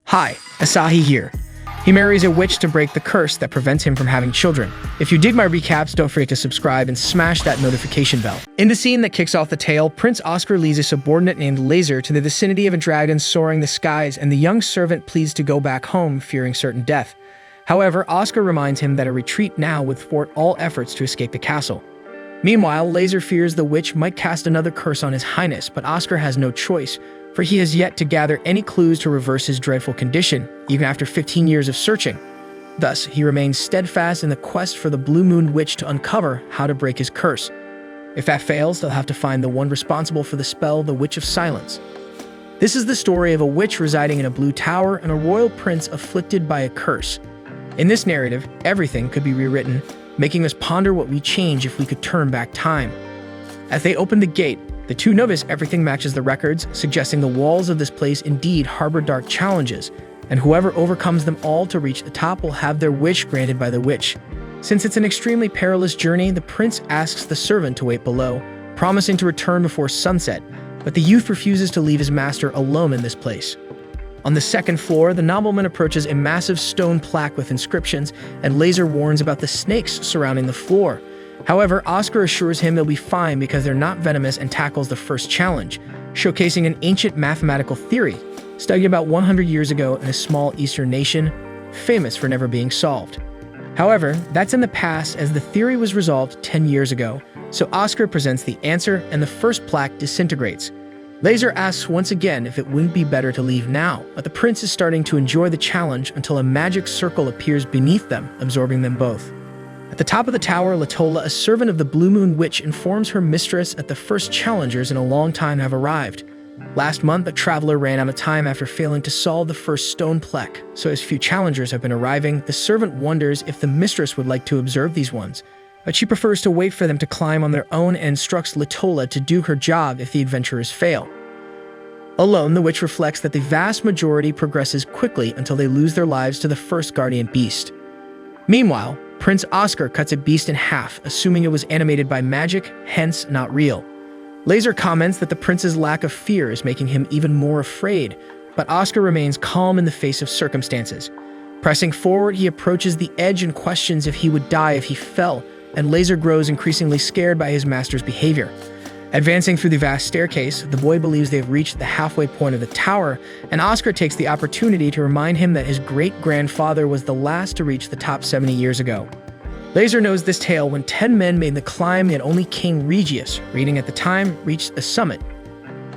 Hi, Asahi here. He marries a witch to break the curse that prevents him from having children. If you dig my recaps, don't forget to subscribe and smash that notification bell. In the scene that kicks off the tale, Prince Oscar leads a subordinate named Lazar to the vicinity of a dragon soaring the skies, and the young servant pleads to go back home, fearing certain death. However, Oscar reminds him that a retreat now would thwart all efforts to escape the castle. Meanwhile, Lazar fears the witch might cast another curse on his highness, but Oscar has no choice, for he has yet to gather any clues to reverse his dreadful condition, even after 15 years of searching. Thus, he remains steadfast in the quest for the Blue Moon Witch to uncover how to break his curse. If that fails, they'll have to find the one responsible for the spell, the Witch of Silence. This is the story of a witch residing in a blue tower and a royal prince afflicted by a curse. In this narrative, everything could be rewritten, making us ponder what we'd change if we could turn back time. As they open the gate, the two notice everything matches the records, suggesting the walls of this place indeed harbor dark challenges, and whoever overcomes them all to reach the top will have their wish granted by the witch. Since it's an extremely perilous journey, the prince asks the servant to wait below, promising to return before sunset, but the youth refuses to leave his master alone in this place. On the second floor, the nobleman approaches a massive stone plaque with inscriptions, and Lazar warns about the snakes surrounding the floor. However, Oscar assures him they'll be fine because they're not venomous and tackles the first challenge, showcasing an ancient mathematical theory studied about 100 years ago in a small eastern nation, famous for never being solved. However, that's in the past as the theory was resolved 10 years ago, so Oscar presents the answer and the first plaque disintegrates. Lazar asks once again if it wouldn't be better to leave now, but the prince is starting to enjoy the challenge until a magic circle appears beneath them, absorbing them both. At the top of the tower, Latola, a servant of the Blue Moon Witch, informs her mistress that the first challengers in a long time have arrived. Last month, a traveler ran out of time after failing to solve the first stone plaque, so as few challengers have been arriving, the servant wonders if the mistress would like to observe these ones. But she prefers to wait for them to climb on their own and instructs Latola to do her job if the adventurers fail. Alone, the witch reflects that the vast majority progresses quickly until they lose their lives to the first guardian beast. Meanwhile, Prince Oscar cuts a beast in half, assuming it was animated by magic, hence not real. Lazar comments that the prince's lack of fear is making him even more afraid, but Oscar remains calm in the face of circumstances. Pressing forward, he approaches the edge and questions if he would die if he fell, and Lazar grows increasingly scared by his master's behavior. Advancing through the vast staircase, the boy believes they have reached the halfway point of the tower, and Oscar takes the opportunity to remind him that his great-grandfather was the last to reach the top 70 years ago. Lazar knows this tale when 10 men made the climb, yet only King Regius, reigning at the time, reached the summit.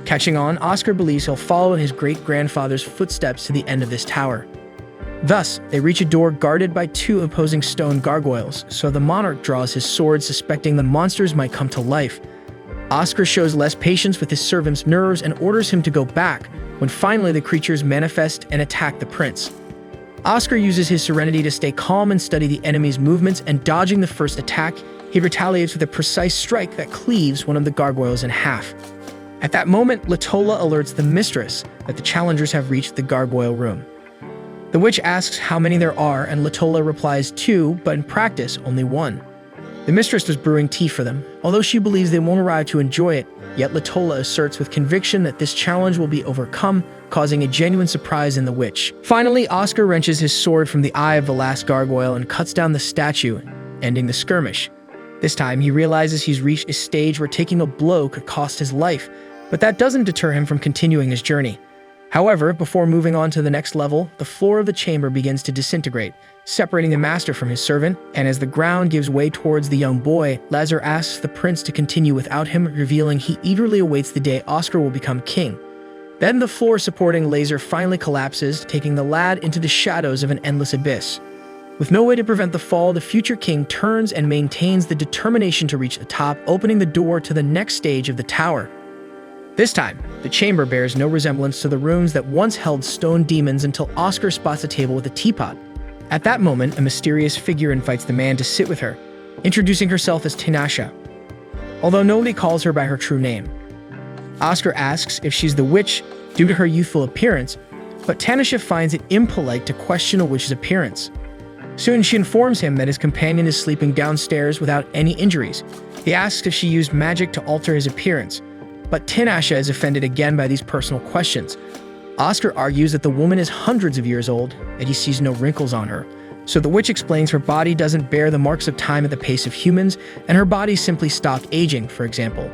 Catching on, Oscar believes he'll follow in his great-grandfather's footsteps to the end of this tower. Thus, they reach a door guarded by two imposing stone gargoyles, so the monarch draws his sword, suspecting the monsters might come to life. Oscar shows less patience with his servant's nerves and orders him to go back, when finally the creatures manifest and attack the prince. Oscar uses his serenity to stay calm and study the enemy's movements, and dodging the first attack, he retaliates with a precise strike that cleaves one of the gargoyles in half. At that moment, Latola alerts the mistress that the challengers have reached the gargoyle room. The witch asks how many there are, and Latola replies 2, but in practice, only 1. The mistress was brewing tea for them. Although she believes they won't arrive to enjoy it, yet Latola asserts with conviction that this challenge will be overcome, causing a genuine surprise in the witch. Finally, Oscar wrenches his sword from the eye of the last gargoyle and cuts down the statue, ending the skirmish. This time, he realizes he's reached a stage where taking a blow could cost his life, but that doesn't deter him from continuing his journey. However, before moving on to the next level, the floor of the chamber begins to disintegrate, separating the master from his servant, and as the ground gives way towards the young boy, Lazar asks the prince to continue without him, revealing he eagerly awaits the day Oscar will become king. Then the floor supporting Lazar finally collapses, taking the lad into the shadows of an endless abyss. With no way to prevent the fall, the future king turns and maintains the determination to reach the top, opening the door to the next stage of the tower. This time, the chamber bears no resemblance to the rooms that once held stone demons until Oscar spots a table with a teapot. At that moment, a mysterious figure invites the man to sit with her, introducing herself as Tinasha, although nobody calls her by her true name. Oscar asks if she's the witch due to her youthful appearance, but Tinasha finds it impolite to question a witch's appearance. Soon she informs him that his companion is sleeping downstairs without any injuries. He asks if she used magic to alter his appearance, but Tinasha is offended again by these personal questions. Oscar argues that the woman is hundreds of years old, and he sees no wrinkles on her. So the witch explains her body doesn't bear the marks of time at the pace of humans, and her body simply stopped aging, for example.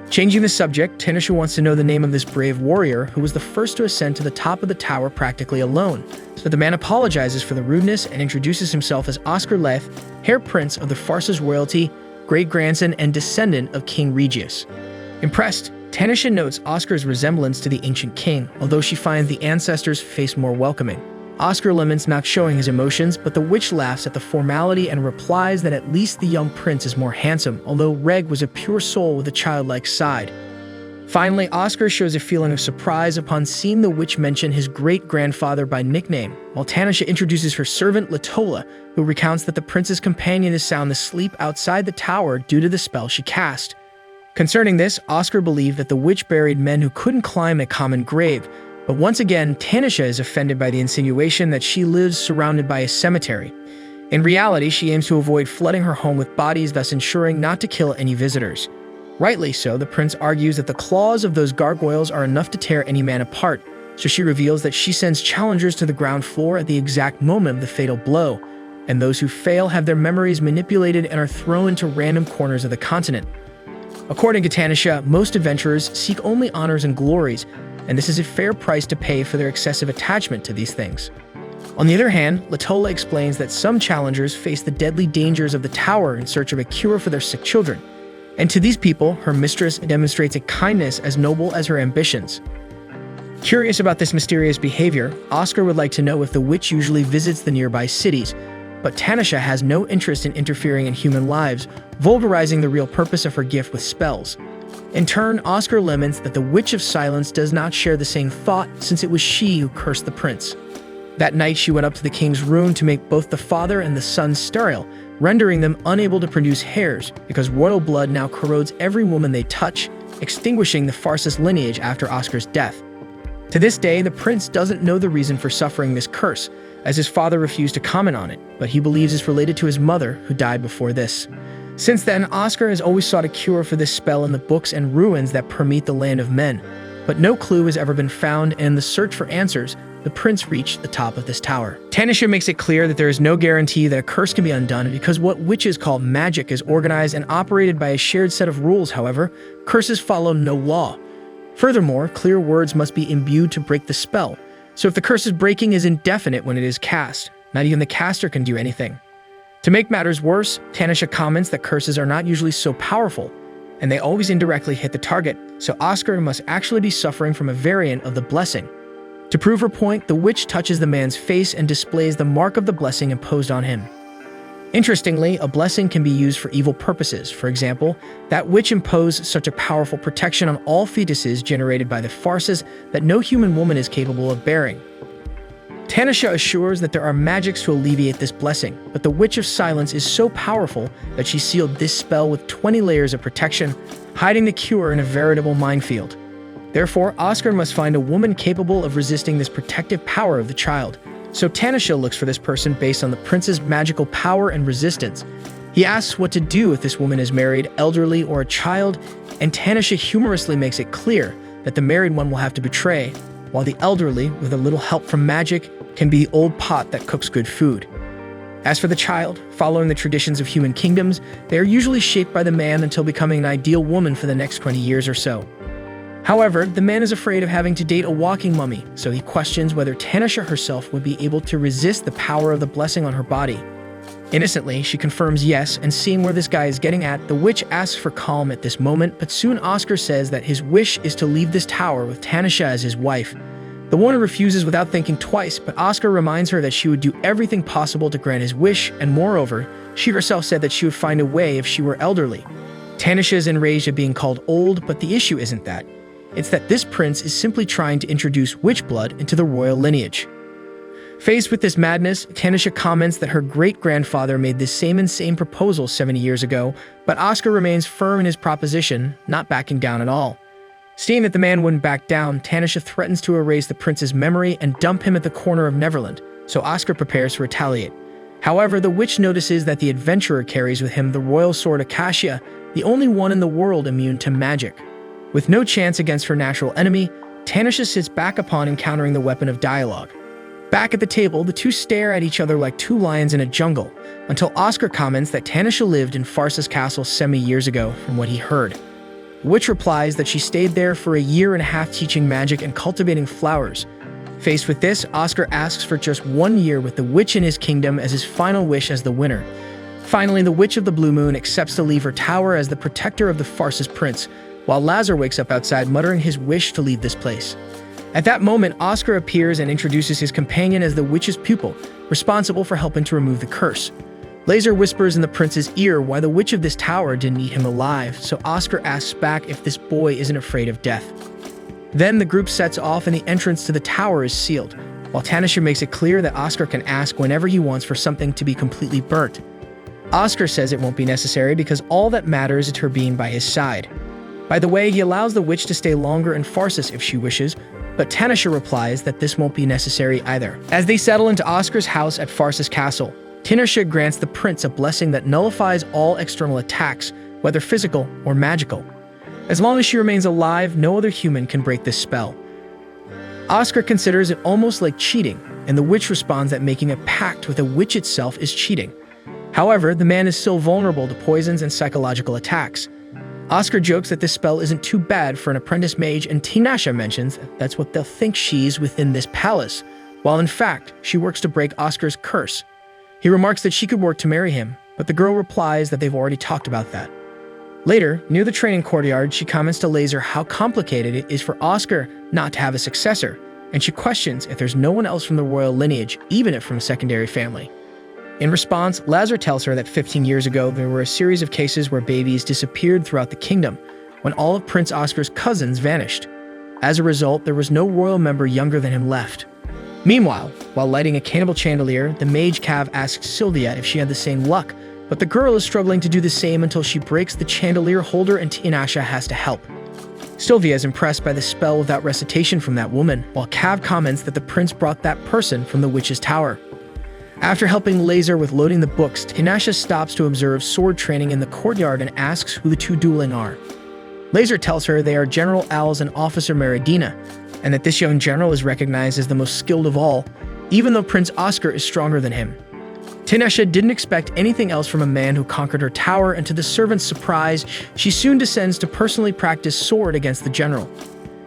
Changing the subject, Tanisha wants to know the name of this brave warrior who was the first to ascend to the top of the tower practically alone. So the man apologizes for the rudeness and introduces himself as Oscar Leith, heir prince of the Farsa's royalty, great-grandson and descendant of King Regius. Impressed, Tanisha notes Oscar's resemblance to the ancient king, although she finds the ancestor's face more welcoming. Oscar laments not showing his emotions, but the witch laughs at the formality and replies that at least the young prince is more handsome, although Reg was a pure soul with a childlike side. Finally, Oscar shows a feeling of surprise upon seeing the witch mention his great-grandfather by nickname, while Tanisha introduces her servant Latola, who recounts that the prince's companion is sound asleep outside the tower due to the spell she cast. Concerning this, Oscar believed that the witch buried men who couldn't climb a common grave, but once again, Tanisha is offended by the insinuation that she lives surrounded by a cemetery. In reality, she aims to avoid flooding her home with bodies, thus ensuring not to kill any visitors. Rightly so, the prince argues that the claws of those gargoyles are enough to tear any man apart, so she reveals that she sends challengers to the ground floor at the exact moment of the fatal blow, and those who fail have their memories manipulated and are thrown into random corners of the continent. According to Tanisha, most adventurers seek only honors and glories, and this is a fair price to pay for their excessive attachment to these things. On the other hand, Latola explains that some challengers face the deadly dangers of the tower in search of a cure for their sick children, and to these people, her mistress demonstrates a kindness as noble as her ambitions. Curious about this mysterious behavior, Oscar would like to know if the witch usually visits the nearby cities, but Tanisha has no interest in interfering in human lives, vulgarizing the real purpose of her gift with spells. In turn, Oscar laments that the Witch of Silence does not share the same thought since it was she who cursed the prince. That night, she went up to the king's room to make both the father and the son sterile, rendering them unable to produce heirs because royal blood now corrodes every woman they touch, extinguishing the Farsa's lineage after Oscar's death. To this day, the prince doesn't know the reason for suffering this curse, as his father refused to comment on it, but he believes it's related to his mother, who died before this. Since then, Oscar has always sought a cure for this spell in the books and ruins that permeate the land of men, but no clue has ever been found, and in the search for answers, the prince reached the top of this tower. Tanisha makes it clear that there is no guarantee that a curse can be undone because what witches call magic is organized and operated by a shared set of rules. However, curses follow no law. Furthermore, clear words must be imbued to break the spell, so if the curse's breaking is indefinite when it is cast, not even the caster can do anything. To make matters worse, Tanisha comments that curses are not usually so powerful, and they always indirectly hit the target, so Oscar must actually be suffering from a variant of the blessing. To prove her point, the witch touches the man's face and displays the mark of the blessing imposed on him. Interestingly, a blessing can be used for evil purposes. For example, that witch imposed such a powerful protection on all fetuses generated by the Farsas that no human woman is capable of bearing. Tanisha assures that there are magics to alleviate this blessing, but the Witch of Silence is so powerful that she sealed this spell with 20 layers of protection, hiding the cure in a veritable minefield. Therefore, Oscar must find a woman capable of resisting this protective power of the child. So Tanisha looks for this person based on the prince's magical power and resistance. He asks what to do if this woman is married, elderly, or a child, and Tanisha humorously makes it clear that the married one will have to betray, while the elderly, with a little help from magic, can be the old pot that cooks good food. As for the child, following the traditions of human kingdoms, they are usually shaped by the man until becoming an ideal woman for the next 20 years or so. However, the man is afraid of having to date a walking mummy, so he questions whether Tanisha herself would be able to resist the power of the blessing on her body. Innocently, she confirms yes, and seeing where this guy is getting at, the witch asks for calm at this moment, but soon Oscar says that his wish is to leave this tower with Tanisha as his wife. The woman refuses without thinking twice, but Oscar reminds her that she would do everything possible to grant his wish, and moreover, she herself said that she would find a way if she were elderly. Tanisha is enraged at being called old, but the issue isn't that. It's that this prince is simply trying to introduce witch blood into the royal lineage. Faced with this madness, Tanisha comments that her great-grandfather made this same insane proposal 70 years ago, but Oscar remains firm in his proposition, not backing down at all. Seeing that the man wouldn't back down, Tanisha threatens to erase the prince's memory and dump him at the corner of Neverland, so Oscar prepares to retaliate. However, the witch notices that the adventurer carries with him the royal sword Acacia, the only one in the world immune to magic. With no chance against her natural enemy, Tanisha sits back upon encountering the weapon of dialogue. Back at the table, the two stare at each other like two lions in a jungle, until Oscar comments that Tanisha lived in Fars's castle years ago from what he heard. The witch replies that she stayed there for a year and a half teaching magic and cultivating flowers. Faced with this, Oscar asks for just 1 year with the witch in his kingdom as his final wish as the winner. Finally, the Witch of the Blue Moon accepts to leave her tower as the protector of the Fars's prince, while Lazar wakes up outside muttering his wish to leave this place. At that moment, Oscar appears and introduces his companion as the witch's pupil, responsible for helping to remove the curse. Lazar whispers in the prince's ear why the witch of this tower didn't eat him alive, so Oscar asks back if this boy isn't afraid of death. Then the group sets off and the entrance to the tower is sealed, while Tanisha makes it clear that Oscar can ask whenever he wants for something to be completely burnt. Oscar says it won't be necessary because all that matters is her being by his side. By the way, he allows the witch to stay longer in Farsis if she wishes, but Tanisha replies that this won't be necessary either. As they settle into Oscar's house at Farsis Castle, Tanisha grants the prince a blessing that nullifies all external attacks, whether physical or magical. As long as she remains alive, no other human can break this spell. Oscar considers it almost like cheating, and the witch responds that making a pact with a witch itself is cheating. However, the man is still vulnerable to poisons and psychological attacks. Oscar jokes that this spell isn't too bad for an apprentice mage, and Tanisha mentions that's what they'll think she's within this palace, while in fact, she works to break Oscar's curse. He remarks that she could work to marry him, but the girl replies that they've already talked about that. Later, near the training courtyard, she comments to Lazar how complicated it is for Oscar not to have a successor, and she questions if there's no one else from the royal lineage, even if from a secondary family. In response, Lazar tells her that 15 years ago, there were a series of cases where babies disappeared throughout the kingdom, when all of Prince Oscar's cousins vanished. As a result, there was no royal member younger than him left. Meanwhile, while lighting a cannibal chandelier, the mage Cav asks Sylvia if she had the same luck, but the girl is struggling to do the same until she breaks the chandelier holder and Tanisha has to help. Sylvia is impressed by the spell without recitation from that woman, while Cav comments that the prince brought that person from the witch's tower. After helping Lazar with loading the books, Tanisha stops to observe sword training in the courtyard and asks who the two dueling are. Lazar tells her they are General Owls and Officer Meridina, and that this young general is recognized as the most skilled of all, even though Prince Oscar is stronger than him. Tanisha didn't expect anything else from a man who conquered her tower, and to the servant's surprise, she soon descends to personally practice sword against the general.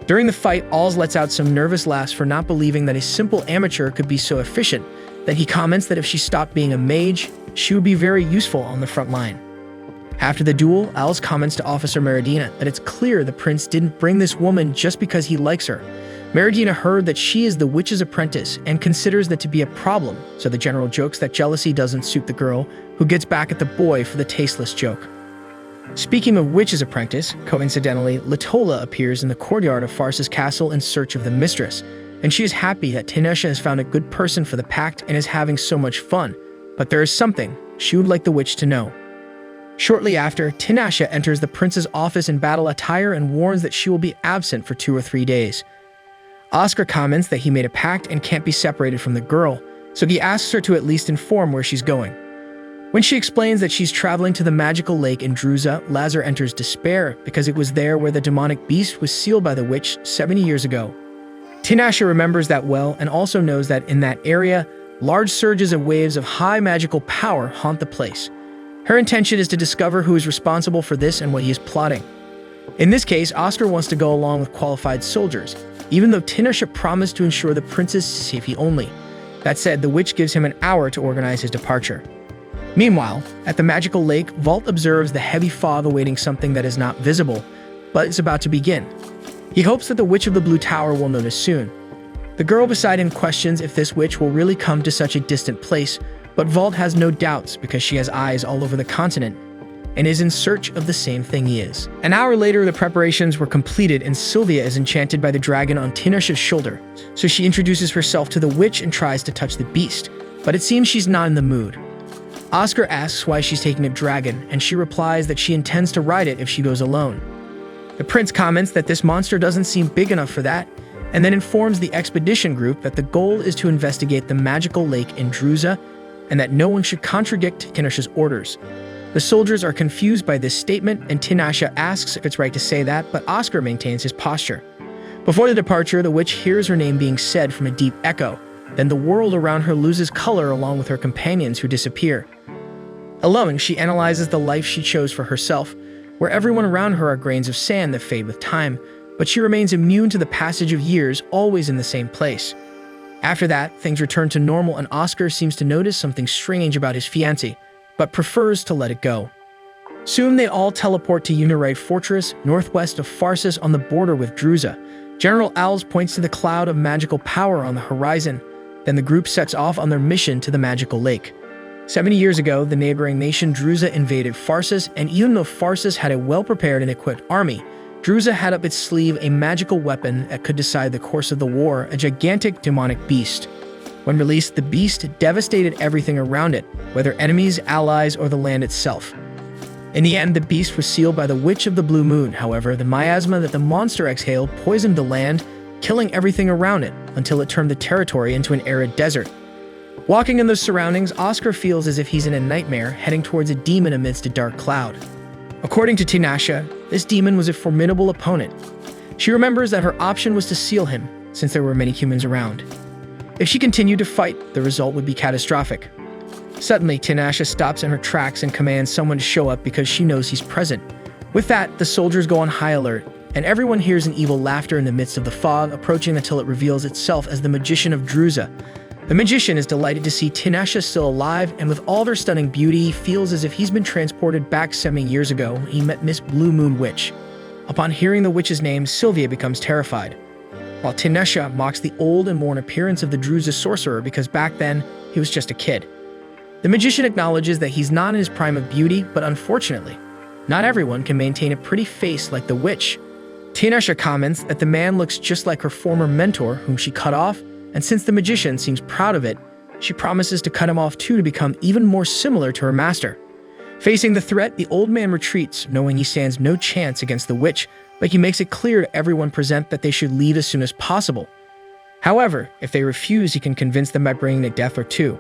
During the fight, Alls lets out some nervous laughs for not believing that a simple amateur could be so efficient. Then he comments that if she stopped being a mage, she would be very useful on the front line. After the duel, Alls comments to Officer Meridina that it's clear the prince didn't bring this woman just because he likes her. Meridina heard that she is the witch's apprentice and considers that to be a problem, so the general jokes that jealousy doesn't suit the girl, who gets back at the boy for the tasteless joke. Speaking of witch's apprentice, coincidentally, Latola appears in the courtyard of Fars's castle in search of the mistress, and she is happy that Tanisha has found a good person for the pact and is having so much fun, but there is something she would like the witch to know. Shortly after, Tanisha enters the prince's office in battle attire and warns that she will be absent for 2 or 3 days. Oscar comments that he made a pact and can't be separated from the girl, so he asks her to at least inform where she's going. When she explains that she's traveling to the magical lake in Druza, Lazar enters despair because it was there where the demonic beast was sealed by the witch 70 years ago. Tanisha remembers that well and also knows that in that area, large surges and waves of high magical power haunt the place. Her intention is to discover who is responsible for this and what he is plotting. In this case, Oscar wants to go along with qualified soldiers, even though Tanisha promised to ensure the prince's safety only. That said, the witch gives him an hour to organize his departure. Meanwhile, at the magical lake, Vault observes the heavy fog awaiting something that is not visible, but is about to begin. He hopes that the Witch of the Blue Tower will notice soon. The girl beside him questions if this witch will really come to such a distant place, but Vault has no doubts because she has eyes all over the continent and is in search of the same thing he is. An hour later, the preparations were completed and Sylvia is enchanted by the dragon on Tanisha's shoulder, so she introduces herself to the witch and tries to touch the beast, but it seems she's not in the mood. Oscar asks why she's taking a dragon, and she replies that she intends to ride it if she goes alone. The prince comments that this monster doesn't seem big enough for that, and then informs the expedition group that the goal is to investigate the magical lake in Druza, and that no one should contradict Tanisha's orders. The soldiers are confused by this statement, and Tanisha asks if it's right to say that, but Oscar maintains his posture. Before the departure, the witch hears her name being said from a deep echo. Then the world around her loses color along with her companions who disappear. Alone, she analyzes the life she chose for herself, where everyone around her are grains of sand that fade with time, but she remains immune to the passage of years, always in the same place. After that, things return to normal and Oscar seems to notice something strange about his fiancée, but prefers to let it go. Soon they all teleport to Unirite Fortress, northwest of Pharsis on the border with Druza. General Owls points to the cloud of magical power on the horizon. Then the group sets off on their mission to the magical lake. 70 years ago, the neighboring nation Druza invaded Pharsis, and even though Pharsis had a well-prepared and equipped army, Druza had up its sleeve a magical weapon that could decide the course of the war, a gigantic demonic beast. When released, the beast devastated everything around it, whether enemies, allies, or the land itself. In the end, the beast was sealed by the Witch of the Blue Moon. However, the miasma that the monster exhaled poisoned the land, killing everything around it until it turned the territory into an arid desert. Walking in those surroundings, Oscar feels as if he's in a nightmare, heading towards a demon amidst a dark cloud. According to Tinashe, this demon was a formidable opponent. She remembers that her option was to seal him, since there were many humans around. If she continued to fight, the result would be catastrophic. Suddenly, Tinashe stops in her tracks and commands someone to show up because she knows he's present. With that, the soldiers go on high alert, and everyone hears an evil laughter in the midst of the fog, approaching until it reveals itself as the magician of Druza. The magician is delighted to see Tinashe still alive, and with all their stunning beauty, he feels as if he's been transported back 7 years ago when he met Miss Blue Moon Witch. Upon hearing the witch's name, Sylvia becomes terrified, while Tinashe mocks the old and worn appearance of the Druza sorcerer because back then, he was just a kid. The magician acknowledges that he's not in his prime of beauty, but unfortunately, not everyone can maintain a pretty face like the witch. Tinashe comments that the man looks just like her former mentor, whom she cut off, and since the magician seems proud of it, she promises to cut him off too to become even more similar to her master. Facing the threat, the old man retreats, knowing he stands no chance against the witch, but he makes it clear to everyone present that they should leave as soon as possible. However, if they refuse, he can convince them by bringing a death or two.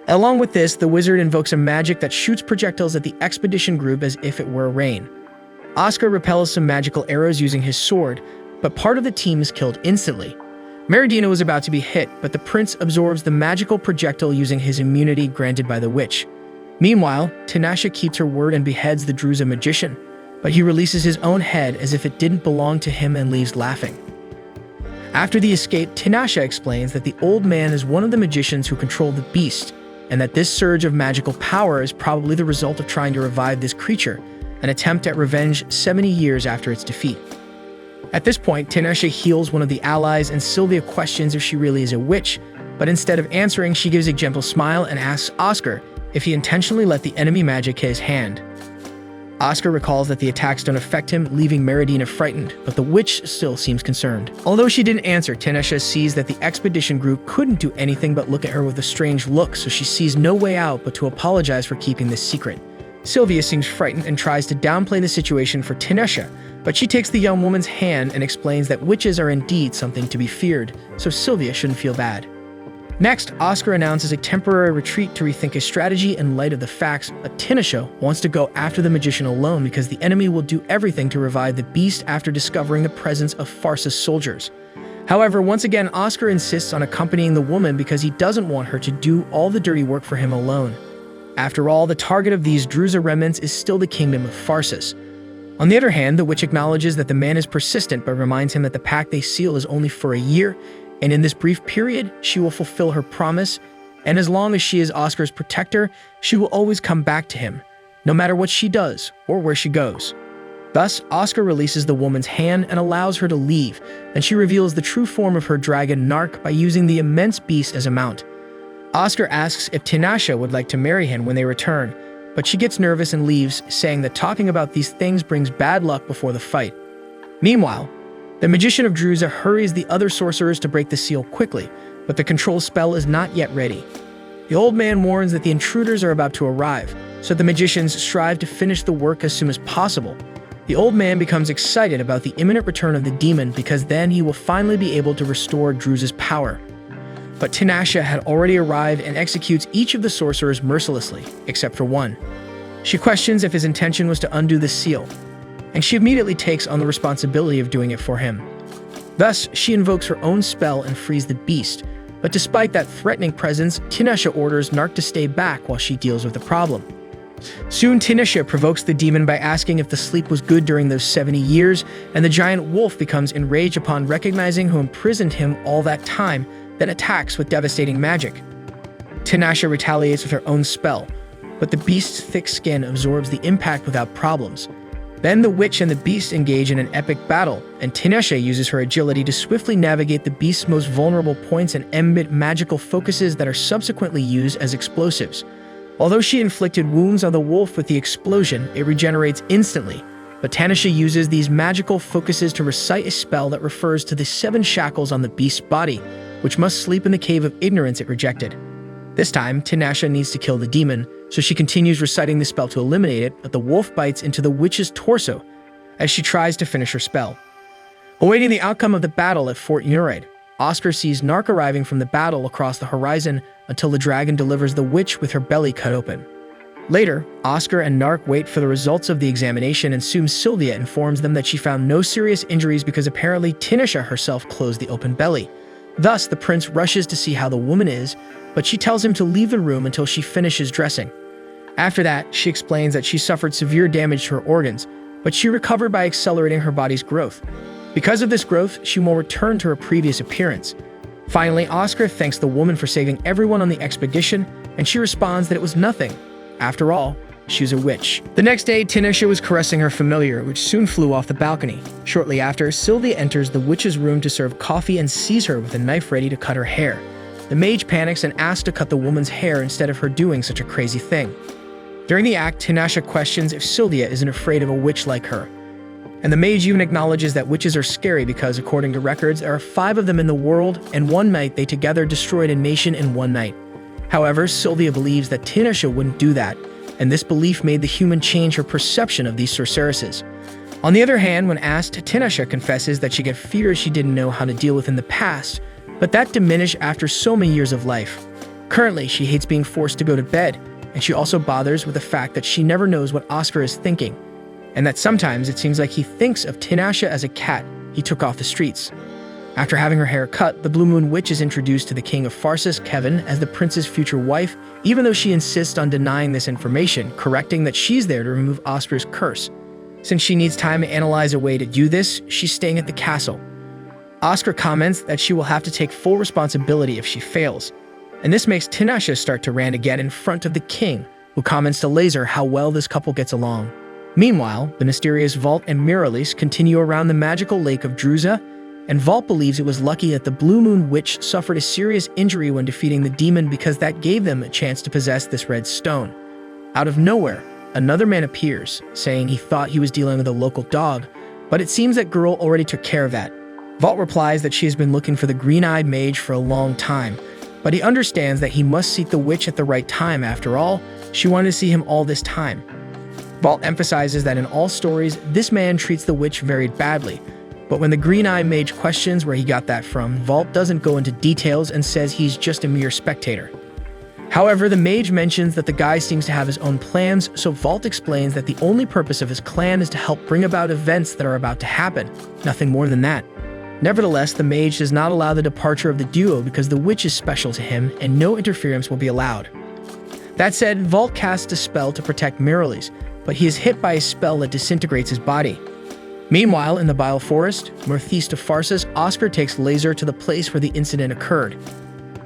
Along with this, the wizard invokes a magic that shoots projectiles at the expedition group as if it were rain. Oscar repels some magical arrows using his sword, but part of the team is killed instantly. Meridina was about to be hit, but the prince absorbs the magical projectile using his immunity granted by the witch. Meanwhile, Tinashe keeps her word and beheads the Druza magician, but he releases his own head as if it didn't belong to him and leaves laughing. After the escape, Tinashe explains that the old man is one of the magicians who controlled the beast, and that this surge of magical power is probably the result of trying to revive this creature, an attempt at revenge 70 years after its defeat. At this point, Tinashe heals one of the allies and Sylvia questions if she really is a witch, but instead of answering, she gives a gentle smile and asks Oscar if he intentionally let the enemy magic hit his hand. Oscar recalls that the attacks don't affect him, leaving Meridina frightened, but the witch still seems concerned. Although she didn't answer, Tinashe sees that the expedition group couldn't do anything but look at her with a strange look, so she sees no way out but to apologize for keeping this secret. Sylvia seems frightened and tries to downplay the situation for Tinashe, but she takes the young woman's hand and explains that witches are indeed something to be feared, so Sylvia shouldn't feel bad. Next, Oscar announces a temporary retreat to rethink his strategy in light of the facts that Tinashe wants to go after the magician alone because the enemy will do everything to revive the beast after discovering the presence of Pharsis soldiers. However, once again, Oscar insists on accompanying the woman because he doesn't want her to do all the dirty work for him alone. After all, the target of these Druza remnants is still the kingdom of Pharsis. On the other hand, the witch acknowledges that the man is persistent but reminds him that the pact they seal is only for a year, and in this brief period, she will fulfill her promise, and as long as she is Oscar's protector, she will always come back to him, no matter what she does or where she goes. Thus, Oscar releases the woman's hand and allows her to leave, and she reveals the true form of her dragon Nark by using the immense beast as a mount. Oscar asks if Tinashe would like to marry him when they return, but she gets nervous and leaves, saying that talking about these things brings bad luck before the fight. Meanwhile, the magician of Druza hurries the other sorcerers to break the seal quickly, but the control spell is not yet ready. The old man warns that the intruders are about to arrive, so the magicians strive to finish the work as soon as possible. The old man becomes excited about the imminent return of the demon because then he will finally be able to restore Druza's power. But Tinashe had already arrived and executes each of the sorcerers mercilessly, except for one. She questions if his intention was to undo the seal, and she immediately takes on the responsibility of doing it for him. Thus, she invokes her own spell and frees the beast. But despite that threatening presence, Tinashe orders Nark to stay back while she deals with the problem. Soon, Tinashe provokes the demon by asking if the sleep was good during those 70 years, and the giant wolf becomes enraged upon recognizing who imprisoned him all that time, then attacks with devastating magic. Tinashe retaliates with her own spell, but the beast's thick skin absorbs the impact without problems. Then the witch and the beast engage in an epic battle, and Tinashe uses her agility to swiftly navigate the beast's most vulnerable points and emit magical focuses that are subsequently used as explosives. Although she inflicted wounds on the wolf with the explosion, it regenerates instantly, but Tinashe uses these magical focuses to recite a spell that refers to the 7 shackles on the beast's body, which must sleep in the cave of ignorance it rejected. This time, Tinashe needs to kill the demon, so she continues reciting the spell to eliminate it, but the wolf bites into the witch's torso as she tries to finish her spell. Awaiting the outcome of the battle at Fort Unerid, Oscar sees Nark arriving from the battle across the horizon until the dragon delivers the witch with her belly cut open. Later, Oscar and Nark wait for the results of the examination, and soon Sylvia informs them that she found no serious injuries because apparently Tinashe herself closed the open belly. Thus, the prince rushes to see how the woman is, but she tells him to leave the room until she finishes dressing. After that, she explains that she suffered severe damage to her organs, but she recovered by accelerating her body's growth. Because of this growth, she will return to her previous appearance. Finally, Oscar thanks the woman for saving everyone on the expedition, and she responds that it was nothing. After all, she was a witch. The next day, Tinashe was caressing her familiar, which soon flew off the balcony. Shortly after, Sylvia enters the witch's room to serve coffee and sees her with a knife ready to cut her hair. The mage panics and asks to cut the woman's hair instead of her doing such a crazy thing. During the act, Tinashe questions if Sylvia isn't afraid of a witch like her. And the mage even acknowledges that witches are scary because, according to records, there are 5 of them in the world, and one night they together destroyed a nation in one night. However, Sylvia believes that Tinashe wouldn't do that, and this belief made the human change her perception of these sorceresses. On the other hand, when asked, Tinashe confesses that she got fears she didn't know how to deal with in the past, but that diminished after so many years of life. Currently, she hates being forced to go to bed, and she also bothers with the fact that she never knows what Oscar is thinking, and that sometimes it seems like he thinks of Tinashe as a cat he took off the streets. After having her hair cut, the Blue Moon Witch is introduced to the King of Pharsis, Kevin, as the prince's future wife, even though she insists on denying this information, correcting that she's there to remove Oscar's curse. Since she needs time to analyze a way to do this, she's staying at the castle. Oscar comments that she will have to take full responsibility if she fails, and this makes Tinashe start to rant again in front of the king, who comments to Lazar how well this couple gets along. Meanwhile, the mysterious Vault and Marries continue around the magical lake of Druza, and Vault believes it was lucky that the Blue Moon Witch suffered a serious injury when defeating the demon because that gave them a chance to possess this red stone. Out of nowhere, another man appears, saying he thought he was dealing with a local dog, but it seems that girl already took care of that. Vault replies that she has been looking for the green-eyed mage for a long time, but he understands that he must seek the witch at the right time. After all, she wanted to see him all this time. Vault emphasizes that in all stories, this man treats the witch very badly, but when the green-eyed mage questions where he got that from, Vault doesn't go into details and says he's just a mere spectator. However, the mage mentions that the guy seems to have his own plans, so Vault explains that the only purpose of his clan is to help bring about events that are about to happen, nothing more than that. Nevertheless, the mage does not allow the departure of the duo because the witch is special to him and no interference will be allowed. That said, Vault casts a spell to protect Marries, but he is hit by a spell that disintegrates his body. Meanwhile, in the Bile Forest, northeast of Pharsis, Oscar takes Lazar to the place where the incident occurred.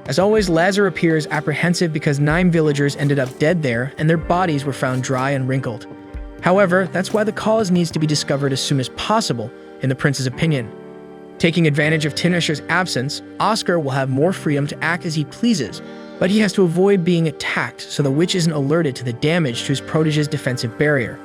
As always, Lazar appears apprehensive because 9 villagers ended up dead there and their bodies were found dry and wrinkled. However, that's why the cause needs to be discovered as soon as possible, in the prince's opinion. Taking advantage of Tinashe's absence, Oscar will have more freedom to act as he pleases, but he has to avoid being attacked so the witch isn't alerted to the damage to his protege's defensive barrier.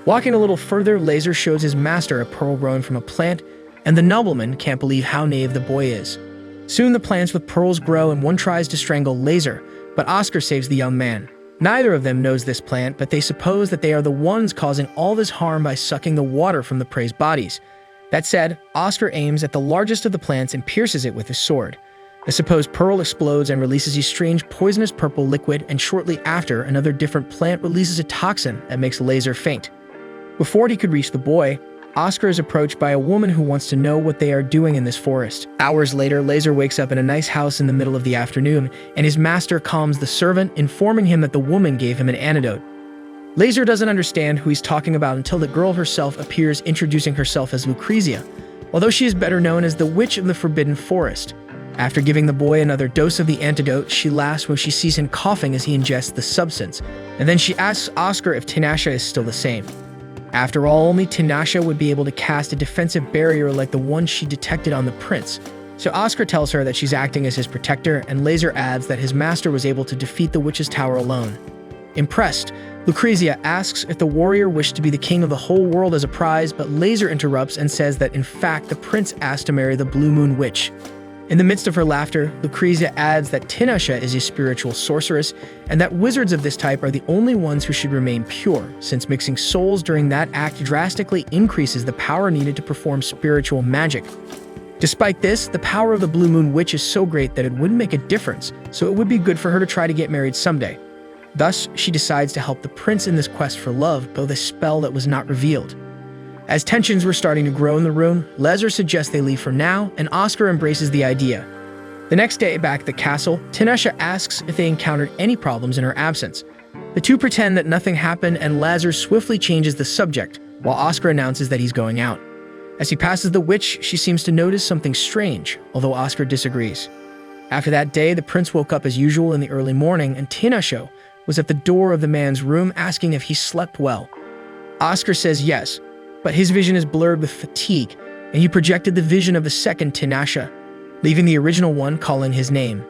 Walking a little further, Lazar shows his master a pearl growing from a plant, and the nobleman can't believe how naive the boy is. Soon the plants with pearls grow and one tries to strangle Lazar, but Oscar saves the young man. Neither of them knows this plant, but they suppose that they are the ones causing all this harm by sucking the water from the prey's bodies. That said, Oscar aims at the largest of the plants and pierces it with his sword. The supposed pearl explodes and releases a strange poisonous purple liquid, and shortly after, another different plant releases a toxin that makes Lazar faint. Before he could reach the boy, Oscar is approached by a woman who wants to know what they are doing in this forest. Hours later, Lazar wakes up in a nice house in the middle of the afternoon, and his master calms the servant, informing him that the woman gave him an antidote. Lazar doesn't understand who he's talking about until the girl herself appears, introducing herself as Lucrezia, although she is better known as the Witch of the Forbidden Forest. After giving the boy another dose of the antidote, she laughs when she sees him coughing as he ingests the substance, and then she asks Oscar if Tinashe is still the same. After all, only Tinashe would be able to cast a defensive barrier like the one she detected on the prince. So Oscar tells her that she's acting as his protector, and Lazar adds that his master was able to defeat the witch's tower alone. Impressed, Lucrezia asks if the warrior wished to be the king of the whole world as a prize, but Lazar interrupts and says that in fact the prince asked to marry the Blue Moon Witch. In the midst of her laughter, Lucrezia adds that Tinashe is a spiritual sorceress, and that wizards of this type are the only ones who should remain pure, since mixing souls during that act drastically increases the power needed to perform spiritual magic. Despite this, the power of the Blue Moon Witch is so great that it wouldn't make a difference, so it would be good for her to try to get married someday. Thus, she decides to help the prince in this quest for love with a spell that was not revealed. As tensions were starting to grow in the room, Lazar suggests they leave for now, and Oscar embraces the idea. The next day, back at the castle, Tinashe asks if they encountered any problems in her absence. The two pretend that nothing happened, and Lazar swiftly changes the subject, while Oscar announces that he's going out. As he passes the witch, she seems to notice something strange, although Oscar disagrees. After that day, the prince woke up as usual in the early morning, and Tinashe was at the door of the man's room asking if he slept well. Oscar says yes, but his vision is blurred with fatigue, and he projected the vision of the second Tinashe, leaving the original one calling his name.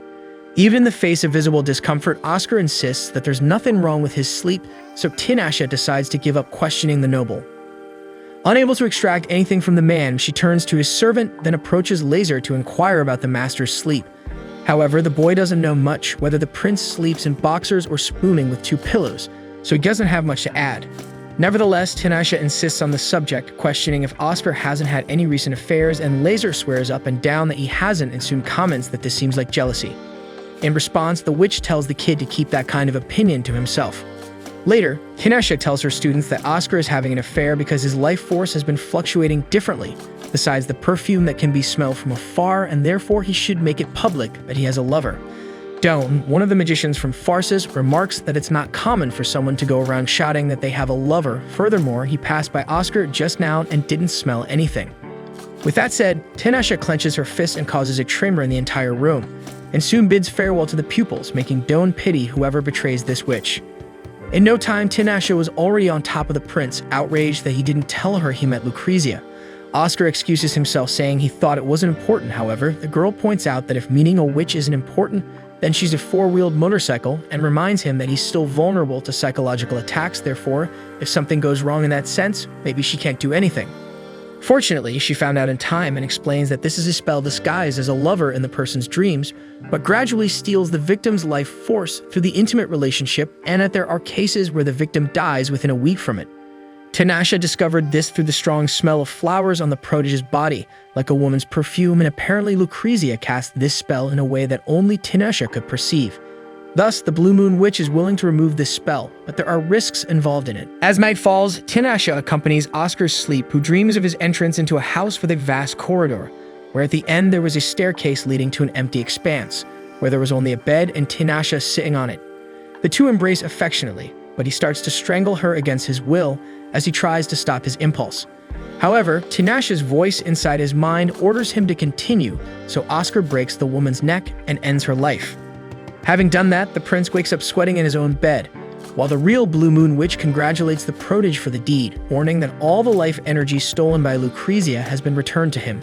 Even in the face of visible discomfort, Oscar insists that there's nothing wrong with his sleep, so Tinashe decides to give up questioning the noble. Unable to extract anything from the man, she turns to his servant, then approaches Lazar to inquire about the master's sleep. However, the boy doesn't know much whether the prince sleeps in boxers or spooning with 2 pillows, so he doesn't have much to add. Nevertheless, Tinashe insists on the subject, questioning if Oscar hasn't had any recent affairs, and Lazar swears up and down that he hasn't and soon comments that this seems like jealousy. In response, the witch tells the kid to keep that kind of opinion to himself. Later, Tinashe tells her students that Oscar is having an affair because his life force has been fluctuating differently, besides the perfume that can be smelled from afar, and therefore he should make it public that he has a lover. Doan, one of the magicians from Farces, remarks that it's not common for someone to go around shouting that they have a lover. Furthermore, he passed by Oscar just now and didn't smell anything. With that said, Tinashe clenches her fist and causes a tremor in the entire room, and soon bids farewell to the pupils, making Doan pity whoever betrays this witch. In no time, Tinashe was already on top of the prince, outraged that he didn't tell her he met Lucrezia. Oscar excuses himself, saying he thought it wasn't important. However, the girl points out that if meeting a witch isn't important, then she's a 4-wheeled motorcycle, and reminds him that he's still vulnerable to psychological attacks. Therefore, if something goes wrong in that sense, maybe she can't do anything. Fortunately, she found out in time and explains that this is a spell disguised as a lover in the person's dreams, but gradually steals the victim's life force through the intimate relationship, and that there are cases where the victim dies within a week from it. Tinashe discovered this through the strong smell of flowers on the protege's body, like a woman's perfume, and apparently Lucrezia cast this spell in a way that only Tinashe could perceive. Thus, the Blue Moon Witch is willing to remove this spell, but there are risks involved in it. As night falls, Tinashe accompanies Oscar's sleep, who dreams of his entrance into a house with a vast corridor, where at the end there was a staircase leading to an empty expanse, where there was only a bed and Tinashe sitting on it. The two embrace affectionately, but he starts to strangle her against his will as he tries to stop his impulse. However, Tinashe's voice inside his mind orders him to continue, so Oscar breaks the woman's neck and ends her life. Having done that, the prince wakes up sweating in his own bed, while the real Blue Moon Witch congratulates the protege for the deed, warning that all the life energy stolen by Lucrezia has been returned to him.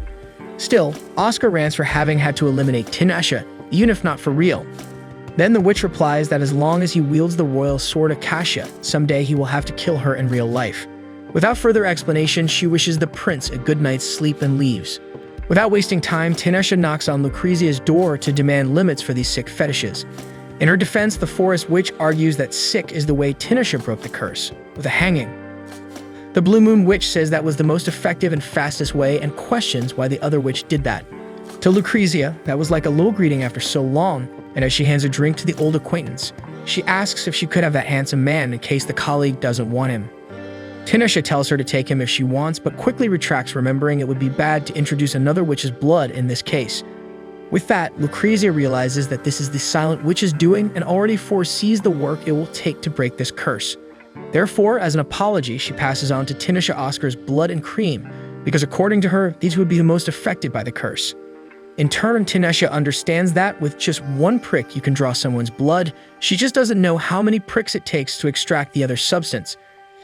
Still, Oscar rants for having had to eliminate Tinashe, even if not for real. Then the witch replies that as long as he wields the royal sword Acacia, someday he will have to kill her in real life. Without further explanation, she wishes the prince a good night's sleep and leaves. Without wasting time, Tinashe knocks on Lucrezia's door to demand limits for these sick fetishes. In her defense, the forest witch argues that sick is the way Tinashe broke the curse, with a hanging. The Blue Moon Witch says that was the most effective and fastest way, and questions why the other witch did that. To Lucrezia, that was like a little greeting after so long, and as she hands a drink to the old acquaintance, she asks if she could have that handsome man in case the colleague doesn't want him. Tanisha tells her to take him if she wants, but quickly retracts, remembering it would be bad to introduce another witch's blood in this case. With that, Lucrezia realizes that this is the silent witch's doing and already foresees the work it will take to break this curse. Therefore, as an apology, she passes on to Tanisha Oscar's blood and cream, because according to her, these would be the most affected by the curse. In turn, Tanisha understands that with just one prick you can draw someone's blood. She just doesn't know how many pricks it takes to extract the other substance.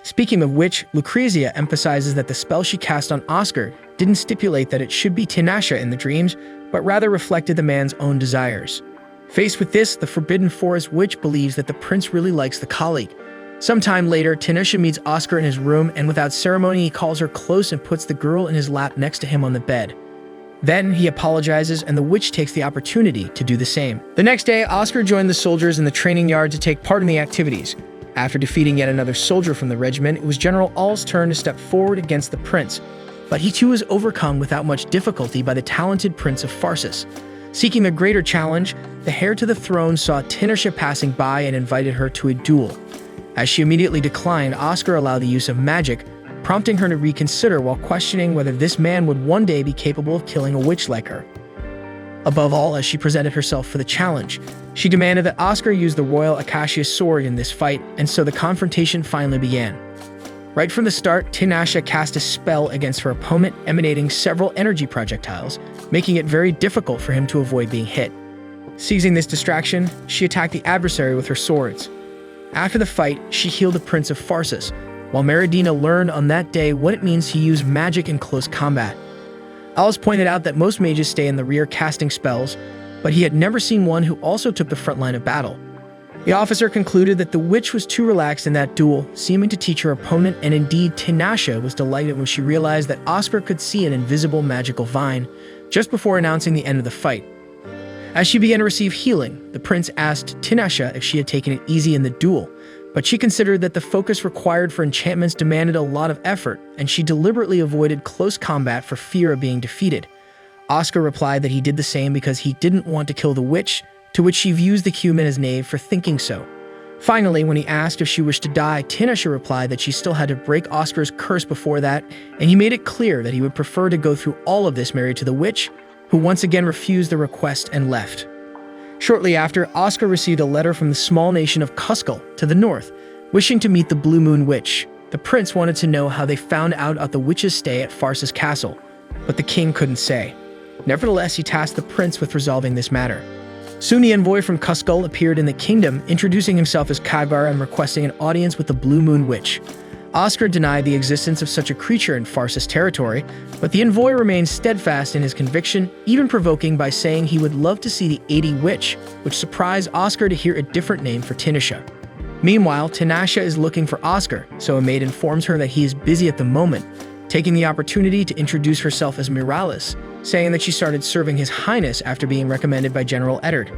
Speaking of which, Lucrezia emphasizes that the spell she cast on Oscar didn't stipulate that it should be Tanisha in the dreams, but rather reflected the man's own desires. Faced with this, the Forbidden Forest witch believes that the prince really likes the colleague. Sometime later, Tanisha meets Oscar in his room, and without ceremony, he calls her close and puts the girl in his lap next to him on the bed. Then, he apologizes, and the witch takes the opportunity to do the same. The next day, Oscar joined the soldiers in the training yard to take part in the activities. After defeating yet another soldier from the regiment, it was General All's turn to step forward against the prince, but he too was overcome without much difficulty by the talented Prince of Pharsis. Seeking a greater challenge, the heir to the throne saw Tanisha passing by and invited her to a duel. As she immediately declined, Oscar allowed the use of magic, prompting her to reconsider while questioning whether this man would one day be capable of killing a witch like her. Above all, as she presented herself for the challenge, she demanded that Oscar use the royal acacia sword in this fight, and so the confrontation finally began. Right from the start, Tanisha cast a spell against her opponent, emanating several energy projectiles, making it very difficult for him to avoid being hit. Seizing this distraction, she attacked the adversary with her swords. After the fight, she healed the Prince of Pharsis, while Meridina learned on that day what it means to use magic in close combat. Alice pointed out that most mages stay in the rear casting spells, but he had never seen one who also took the front line of battle. The officer concluded that the witch was too relaxed in that duel, seeming to teach her opponent, and indeed Tanisha was delighted when she realized that Oscar could see an invisible magical vine, just before announcing the end of the fight. As she began to receive healing, the prince asked Tanisha if she had taken it easy in the duel, but she considered that the focus required for enchantments demanded a lot of effort, and she deliberately avoided close combat for fear of being defeated. Oscar replied that he did the same because he didn't want to kill the witch, to which she views the human as knave for thinking so. Finally, when he asked if she wished to die, Tanisha replied that she still had to break Oscar's curse before that, and he made it clear that he would prefer to go through all of this married to the witch, who once again refused the request and left. Shortly after, Oscar received a letter from the small nation of Cuscal to the north, wishing to meet the Blue Moon Witch. The prince wanted to know how they found out about the witch's stay at Pharsis Castle, but the king couldn't say. Nevertheless, he tasked the prince with resolving this matter. Soon the envoy from Cuscal appeared in the kingdom, introducing himself as Khadgar and requesting an audience with the Blue Moon Witch. Oscar denied the existence of such a creature in Pharsis territory, but the envoy remained steadfast in his conviction, even provoking by saying he would love to see the 80 Witch, which surprised Oscar to hear a different name for Tanisha. Meanwhile, Tanisha is looking for Oscar, so a maid informs her that he is busy at the moment, taking the opportunity to introduce herself as Miralis, saying that she started serving His Highness after being recommended by General Eddard.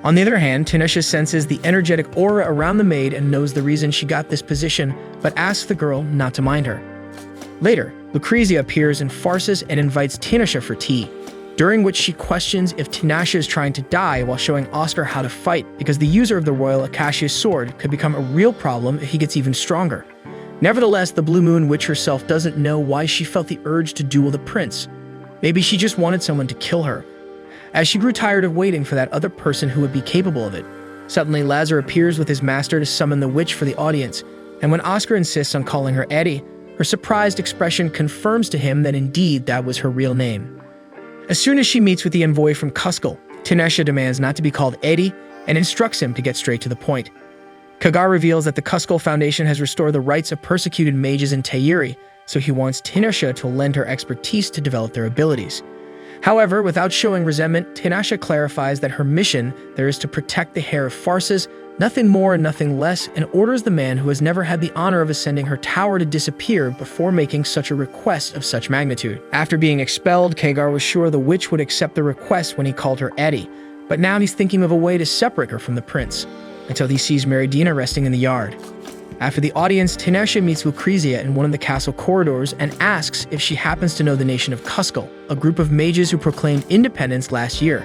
On the other hand, Tanisha senses the energetic aura around the maid and knows the reason she got this position, but asks the girl not to mind her. Later, Lucrezia appears in Pharsis and invites Tanisha for tea, during which she questions if Tanisha is trying to die while showing Oscar how to fight, because the user of the royal acacia sword could become a real problem if he gets even stronger. Nevertheless, the Blue Moon Witch herself doesn't know why she felt the urge to duel the prince. Maybe she just wanted someone to kill her. As she grew tired of waiting for that other person who would be capable of it, suddenly Lazar appears with his master to summon the witch for the audience, and when Oscar insists on calling her Eddie, her surprised expression confirms to him that indeed that was her real name. As soon as she meets with the envoy from Cuscal, Tanisha demands not to be called Eddie and instructs him to get straight to the point. Khadgar reveals that the Cuscal Foundation has restored the rights of persecuted mages in Tayiri, so he wants Tanisha to lend her expertise to develop their abilities. However, without showing resentment, Tanisha clarifies that her mission there is to protect the heir of Pharsis, nothing more and nothing less, and orders the man who has never had the honor of ascending her tower to disappear before making such a request of such magnitude. After being expelled, Khadgar was sure the witch would accept the request when he called her Eddie, but now he's thinking of a way to separate her from the prince, until he sees Meridina resting in the yard. After the audience, Tanisha meets Lucrezia in one of the castle corridors and asks if she happens to know the nation of Cuscal, a group of mages who proclaimed independence last year.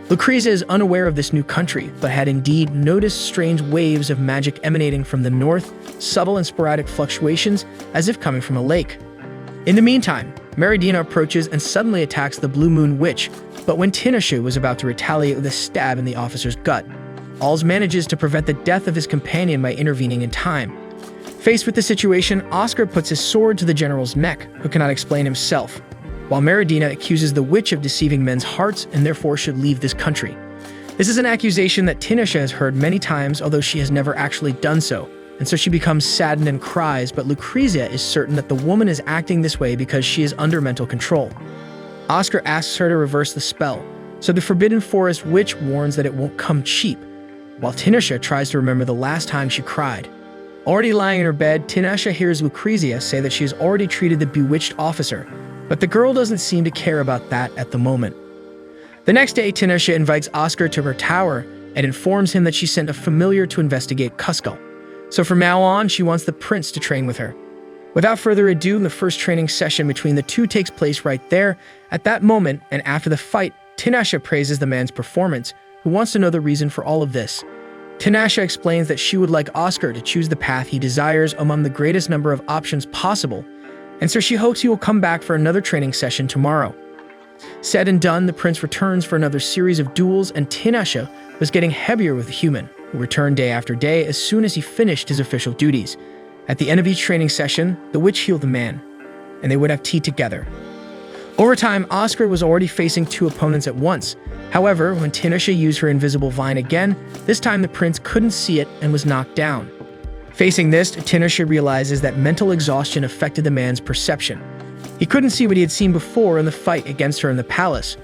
Lucrezia is unaware of this new country, but had indeed noticed strange waves of magic emanating from the north, subtle and sporadic fluctuations as if coming from a lake. In the meantime, Marries approaches and suddenly attacks the Blue Moon Witch, but when Tinashe was about to retaliate with a stab in the officer's gut, Als manages to prevent the death of his companion by intervening in time. Faced with the situation, Oscar puts his sword to the general's neck, who cannot explain himself, while Marries accuses the witch of deceiving men's hearts and therefore should leave this country. This is an accusation that Tinashe has heard many times, although she has never actually done so, and so she becomes saddened and cries, but Lucrezia is certain that the woman is acting this way because she is under mental control. Oscar asks her to reverse the spell, so the Forbidden Forest witch warns that it won't come cheap, while Tinashe tries to remember the last time she cried. Already lying in her bed, Tinashe hears Lucrezia say that she has already treated the bewitched officer, but the girl doesn't seem to care about that at the moment. The next day, Tinashe invites Oscar to her tower and informs him that she sent a familiar to investigate Cusco. So from now on, she wants the prince to train with her. Without further ado, the first training session between the two takes place right there. At that moment, and after the fight, Tinashe praises the man's performance, who wants to know the reason for all of this. Tinashe explains that she would like Oscar to choose the path he desires among the greatest number of options possible, and so she hopes he will come back for another training session tomorrow. Said and done, the prince returns for another series of duels, and Tinashe was getting heavier with the human, who returned day after day as soon as he finished his official duties. At the end of each training session, the witch healed the man, and they would have tea together. Over time, Oscar was already facing two opponents at once. However, when Tinashe used her invisible vine again, this time the prince couldn't see it and was knocked down. Facing this, Tinashe realizes that mental exhaustion affected the man's perception. He couldn't see what he had seen before in the fight against her in the palace.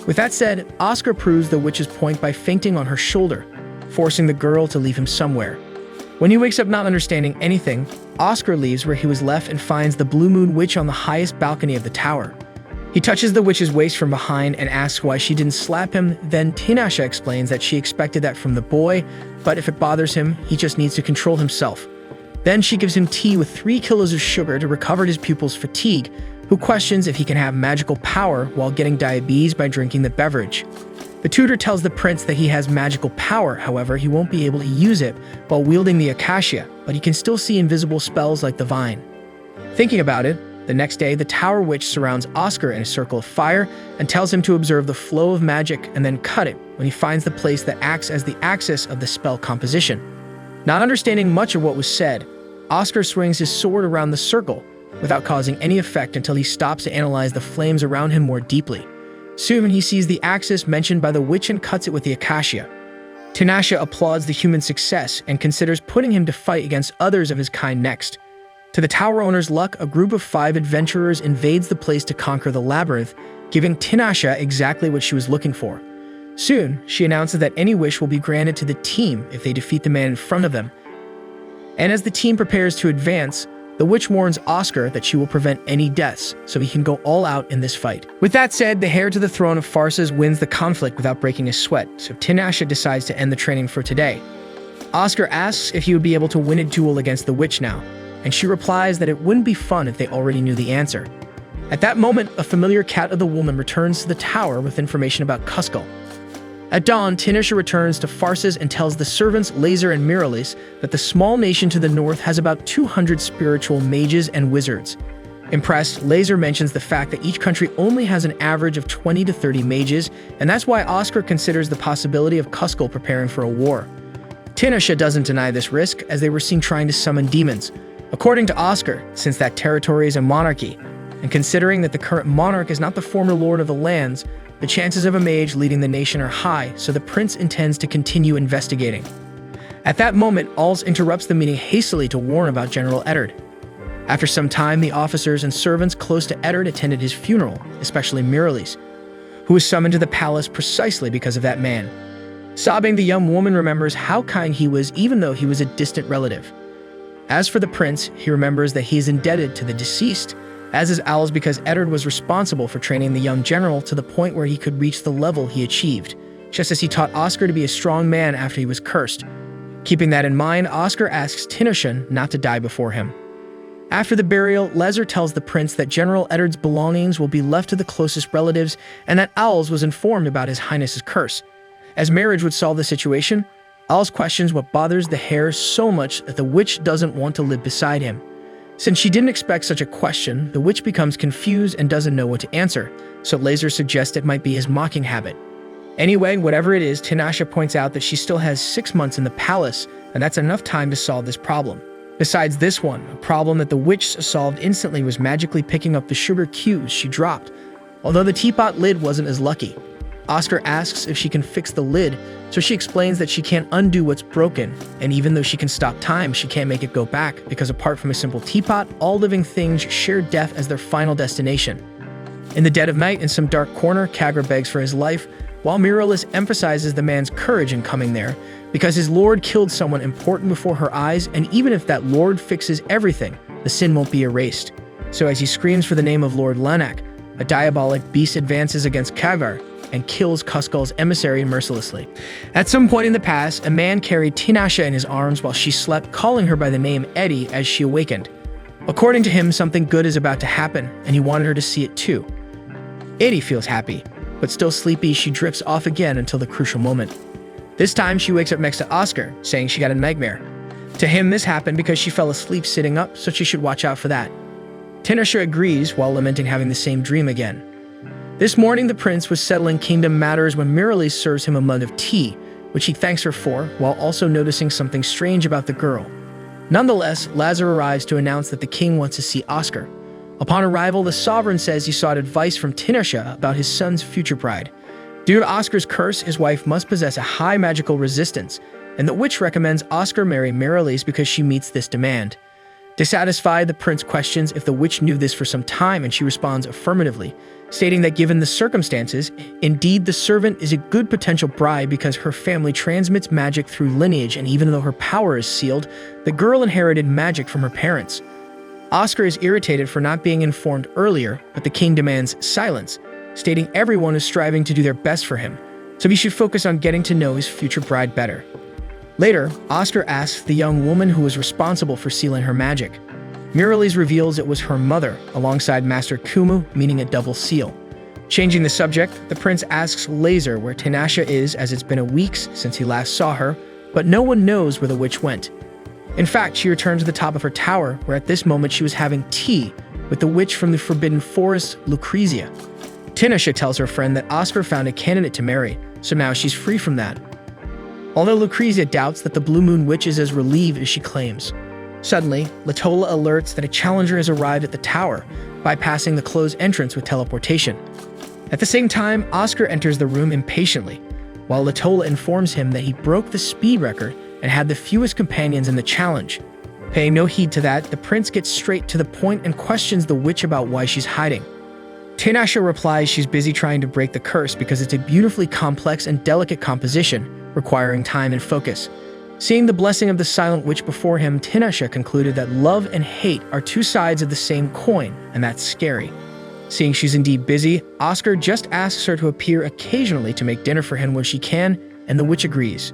With that said, Oscar proves the witch's point by fainting on her shoulder, forcing the girl to leave him somewhere. When he wakes up not understanding anything, Oscar leaves where he was left and finds the Blue Moon Witch on the highest balcony of the tower. He touches the witch's waist from behind and asks why she didn't slap him. Then Tinashe explains that she expected that from the boy, but if it bothers him, he just needs to control himself. Then she gives him tea with 3 kilos of sugar to recover his pupil's fatigue, who questions if he can have magical power while getting diabetes by drinking the beverage. The tutor tells the prince that he has magical power, however, he won't be able to use it while wielding the acacia, but he can still see invisible spells like the vine. Thinking about it, the next day, the tower witch surrounds Oscar in a circle of fire and tells him to observe the flow of magic and then cut it when he finds the place that acts as the axis of the spell composition. Not understanding much of what was said, Oscar swings his sword around the circle without causing any effect until he stops to analyze the flames around him more deeply. Soon he sees the axis mentioned by the witch and cuts it with the acacia. Tinashe applauds the human success and considers putting him to fight against others of his kind next. To the tower owner's luck, a group of 5 adventurers invades the place to conquer the labyrinth, giving Tinashe exactly what she was looking for. Soon, she announces that any wish will be granted to the team if they defeat the man in front of them. And as the team prepares to advance, the witch warns Oscar that she will prevent any deaths, so he can go all out in this fight. With that said, the heir to the throne of Farces wins the conflict without breaking a sweat, so Tinashe decides to end the training for today. Oscar asks if he would be able to win a duel against the witch now, and she replies that it wouldn't be fun if they already knew the answer. At that moment, a familiar cat of the woman returns to the tower with information about Cusco. At dawn, Tinashe returns to Farces and tells the servants Lazar and Marries that the small nation to the north has about 200 spiritual mages and wizards. Impressed, Lazar mentions the fact that each country only has an average of 20 to 30 mages, and that's why Oscar considers the possibility of Cusco preparing for a war. Tinashe doesn't deny this risk, as they were seen trying to summon demons. According to Oscar, since that territory is a monarchy, and considering that the current monarch is not the former lord of the lands, the chances of a mage leading the nation are high, so the prince intends to continue investigating. At that moment, Als interrupts the meeting hastily to warn about General Eddard. After some time, the officers and servants close to Eddard attended his funeral, especially Marries, who was summoned to the palace precisely because of that man. Sobbing, the young woman remembers how kind he was even though he was a distant relative. As for the prince, he remembers that he is indebted to the deceased, as is Als, because Eddard was responsible for training the young general to the point where he could reach the level he achieved, just as he taught Oscar to be a strong man after he was cursed. Keeping that in mind, Oscar asks Tinashe not to die before him. After the burial, Lazar tells the prince that General Eddard's belongings will be left to the closest relatives and that Als was informed about His Highness's curse. As marriage would solve the situation, Alice questions what bothers the hare so much that the witch doesn't want to live beside him. Since she didn't expect such a question, the witch becomes confused and doesn't know what to answer, so Lazar suggests it might be his mocking habit. Anyway, whatever it is, Tinashe points out that she still has 6 months in the palace, and that's enough time to solve this problem. Besides this one, a problem that the witch solved instantly was magically picking up the sugar cubes she dropped, although the teapot lid wasn't as lucky. Oscar asks if she can fix the lid, so she explains that she can't undo what's broken, and even though she can stop time, she can't make it go back, because apart from a simple teapot, all living things share death as their final destination. In the dead of night, in some dark corner, Kagra begs for his life, while Marries emphasizes the man's courage in coming there, because his lord killed someone important before her eyes, and even if that lord fixes everything, the sin won't be erased. So as he screams for the name of Lord Lanak, a diabolic beast advances against Kagar and kills Kuskal's emissary mercilessly. At some point in the past, a man carried Tinashe in his arms while she slept, calling her by the name Eddie as she awakened. According to him, something good is about to happen, and he wanted her to see it too. Eddie feels happy, but still sleepy, she drifts off again until the crucial moment. This time, she wakes up next to Oscar, saying she got a nightmare. To him, this happened because she fell asleep sitting up, so she should watch out for that. Tinashe agrees while lamenting having the same dream again. This morning, the prince was settling kingdom matters when Marries serves him a mug of tea, which he thanks her for, while also noticing something strange about the girl. Nonetheless, Lazar arrives to announce that the king wants to see Oscar. Upon arrival, the sovereign says he sought advice from Tinashe about his son's future bride. Due to Oscar's curse, his wife must possess a high magical resistance, and the witch recommends Oscar marry Marries because she meets this demand. Dissatisfied, the prince questions if the witch knew this for some time, and she responds affirmatively, stating that given the circumstances, indeed the servant is a good potential bride because her family transmits magic through lineage, and even though her power is sealed, the girl inherited magic from her parents. Oscar is irritated for not being informed earlier, but the king demands silence, stating everyone is striving to do their best for him, so he should focus on getting to know his future bride better. Later, Oscar asks the young woman who was responsible for sealing her magic. Marries reveals it was her mother, alongside Master Kumu, meaning a double seal. Changing the subject, the prince asks Lazar where Tinashe is, as it's been a week since he last saw her, but no one knows where the witch went. In fact, she returned to the top of her tower, where at this moment she was having tea with the witch from the Forbidden Forest, Lucrezia. Tinashe tells her friend that Oscar found a candidate to marry, so now she's free from that. Although Lucrezia doubts that the Blue Moon Witch is as relieved as she claims. Suddenly, Latola alerts that a challenger has arrived at the tower, bypassing the closed entrance with teleportation. At the same time, Oscar enters the room impatiently, while Latola informs him that he broke the speed record and had the fewest companions in the challenge. Paying no heed to that, the prince gets straight to the point and questions the witch about why she's hiding. Tinashe replies she's busy trying to break the curse because it's a beautifully complex and delicate composition, requiring time and focus. Seeing the blessing of the silent witch before him, Tinashe concluded that love and hate are two sides of the same coin, and that's scary. Seeing she's indeed busy, Oscar just asks her to appear occasionally to make dinner for him when she can, and the witch agrees.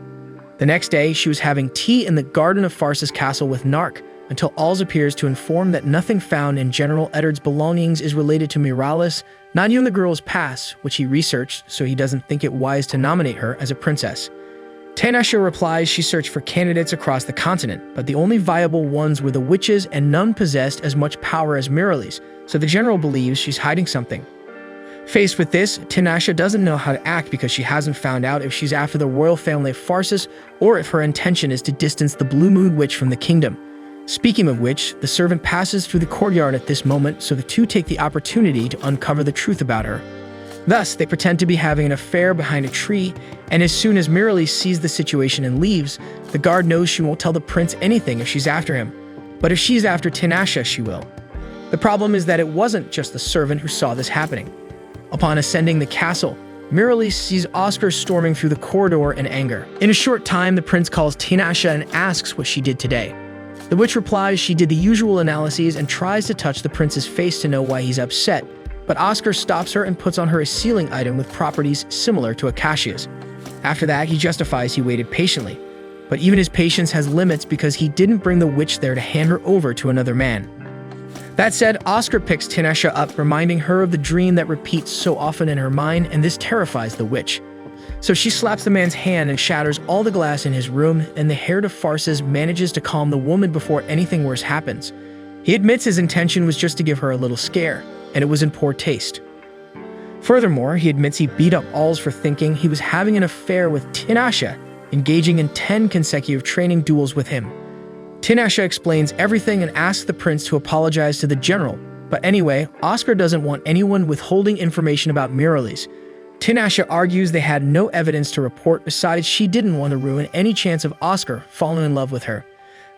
The next day, she was having tea in the garden of Farsa's castle with Nark, until Alz appears to inform that nothing found in General Eddard's belongings is related to Marries, not even the girl's past, which he researched, so he doesn't think it wise to nominate her as a princess. Tinashe replies she searched for candidates across the continent, but the only viable ones were the witches, and none possessed as much power as Marries, so the general believes she's hiding something. Faced with this, Tinashe doesn't know how to act because she hasn't found out if she's after the royal family of Farsis or if her intention is to distance the Blue Moon Witch from the kingdom. Speaking of which, the servant passes through the courtyard at this moment, so the two take the opportunity to uncover the truth about her. Thus, they pretend to be having an affair behind a tree, and as soon as Marries sees the situation and leaves, the guard knows she won't tell the prince anything if she's after him. But if she's after Tinashe, she will. The problem is that it wasn't just the servant who saw this happening. Upon ascending the castle, Marries sees Oscar storming through the corridor in anger. In a short time, the prince calls Tinashe and asks what she did today. The witch replies she did the usual analyses and tries to touch the prince's face to know why he's upset, but Oscar stops her and puts on her a sealing item with properties similar to Acacia's. After that, he justifies he waited patiently, but even his patience has limits because he didn't bring the witch there to hand her over to another man. That said, Oscar picks Tinashe up, reminding her of the dream that repeats so often in her mind, and this terrifies the witch. so she slaps the man's hand and shatters all the glass in his room, and the Hare of Farces manages to calm the woman before anything worse happens. He admits his intention was just to give her a little scare, and it was in poor taste. Furthermore, he admits he beat up Alls for thinking he was having an affair with Tinashe, engaging in 10 consecutive training duels with him. Tinashe explains everything and asks the prince to apologize to the general, but anyway, Oscar doesn't want anyone withholding information about Marries. Tinashe argues they had no evidence to report, besides she didn't want to ruin any chance of Oscar falling in love with her.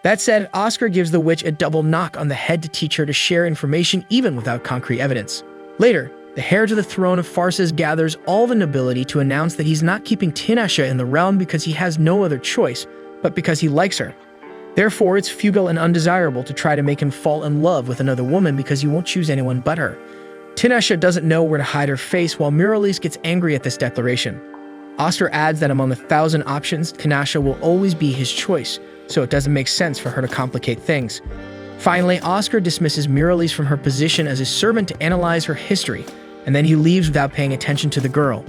That said, Oscar gives the witch a double knock on the head to teach her to share information even without concrete evidence. Later, the heir to the throne of Farces gathers all the nobility to announce that he's not keeping Tinashe in the realm because he has no other choice, but because he likes her. Therefore, it's futile and undesirable to try to make him fall in love with another woman because he won't choose anyone but her. Tinashe doesn't know where to hide her face while Marries gets angry at this declaration. Oscar adds that among the 1,000 options, Tinashe will always be his choice, so it doesn't make sense for her to complicate things. Finally, Oscar dismisses Marries from her position as a servant to analyze her history, and then he leaves without paying attention to the girl.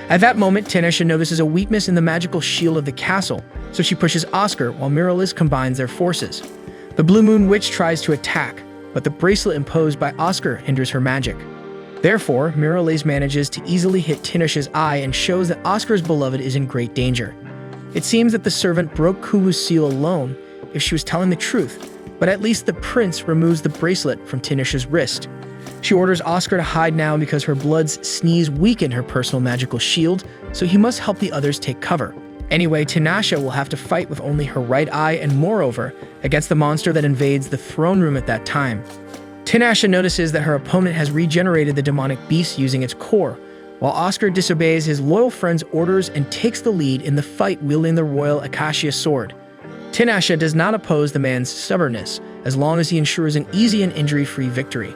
At that moment, Tinashe notices a weakness in the magical shield of the castle, so she pushes Oscar while Marries combines their forces. The Blue Moon Witch tries to attack, but the bracelet imposed by Oscar hinders her magic. Therefore, Marries manages to easily hit Tinashe's eye and shows that Oscar's beloved is in great danger. It seems that the servant broke Kubu's seal alone if she was telling the truth, but at least the prince removes the bracelet from Tinashe's wrist. She orders Oscar to hide now because her blood's sneeze weakened her personal magical shield, so he must help the others take cover. Anyway, Tinashe will have to fight with only her right eye and, moreover, against the monster that invades the throne room at that time. Tinashe notices that her opponent has regenerated the demonic beast using its core, while Oscar disobeys his loyal friend's orders and takes the lead in the fight wielding the royal acacia sword. Tinashe does not oppose the man's stubbornness, as long as he ensures an easy and injury-free victory.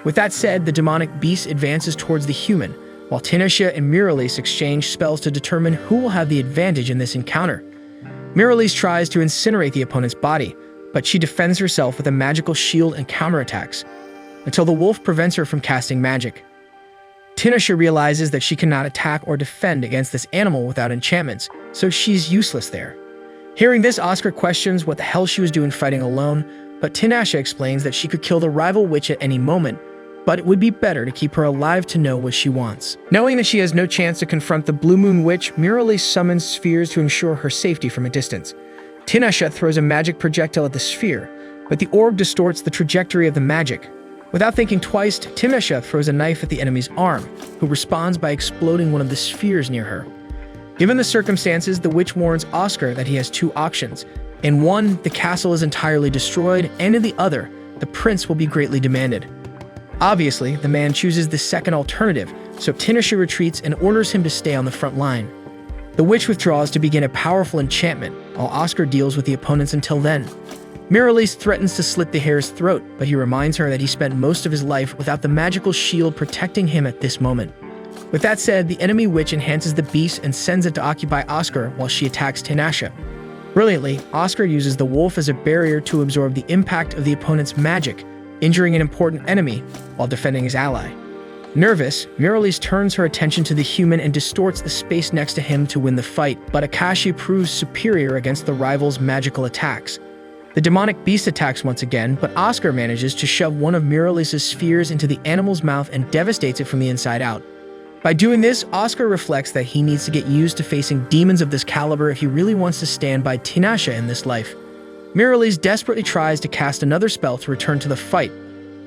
With that said, the demonic beast advances towards the human, while Tinashe and Marries exchange spells to determine who will have the advantage in this encounter. Marries tries to incinerate the opponent's body, but she defends herself with a magical shield and counterattacks, until the wolf prevents her from casting magic. Tinashe realizes that she cannot attack or defend against this animal without enchantments, so she's useless there. Hearing this, Oscar questions what the hell she was doing fighting alone, but Tinashe explains that she could kill the rival witch at any moment, but it would be better to keep her alive to know what she wants. Knowing that she has no chance to confront the Blue Moon Witch, Marries summons spheres to ensure her safety from a distance. Tinashe throws a magic projectile at the sphere, but the orb distorts the trajectory of the magic. Without thinking twice, Tinashe throws a knife at the enemy's arm, who responds by exploding one of the spheres near her. Given the circumstances, the witch warns Oscar that he has two options. In one, the castle is entirely destroyed, and in the other, the prince will be greatly demanded. Obviously, the man chooses the second alternative, so Tinashe retreats and orders him to stay on the front line. The witch withdraws to begin a powerful enchantment, while Oscar deals with the opponents until then. Marries threatens to slit the hare's throat, but he reminds her that he spent most of his life without the magical shield protecting him at this moment. With that said, the enemy witch enhances the beast and sends it to occupy Oscar while she attacks Tinashe. Brilliantly, Oscar uses the wolf as a barrier to absorb the impact of the opponent's magic, injuring an important enemy while defending his ally. Nervous, Marries turns her attention to the human and distorts the space next to him to win the fight, but Akashi proves superior against the rival's magical attacks. The demonic beast attacks once again, but Oscar manages to shove one of Marries' spheres into the animal's mouth and devastates it from the inside out. By doing this, Oscar reflects that he needs to get used to facing demons of this caliber if he really wants to stand by Tinashe in this life. Marries desperately tries to cast another spell to return to the fight,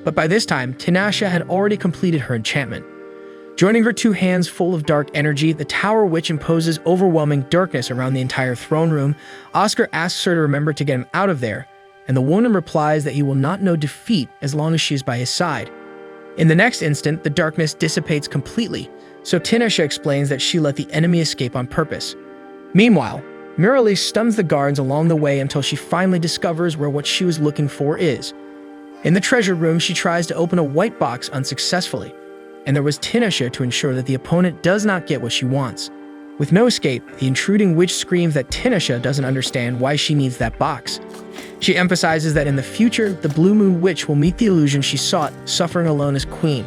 but by this time, Tinashe had already completed her enchantment. Joining her two hands full of dark energy, the Tower Witch imposes overwhelming darkness around the entire throne room. Oscar asks her to remember to get him out of there, and the woman replies that he will not know defeat as long as she is by his side. In the next instant, the darkness dissipates completely, so Tinashe explains that she let the enemy escape on purpose. Meanwhile, Marries stuns the guards along the way until she finally discovers where what she was looking for is. In the treasure room, she tries to open a white box unsuccessfully, and there was Tinashe to ensure that the opponent does not get what she wants. With no escape, the intruding witch screams that Tinashe doesn't understand why she needs that box. She emphasizes that in the future, the Blue Moon Witch will meet the illusion she sought, suffering alone as queen.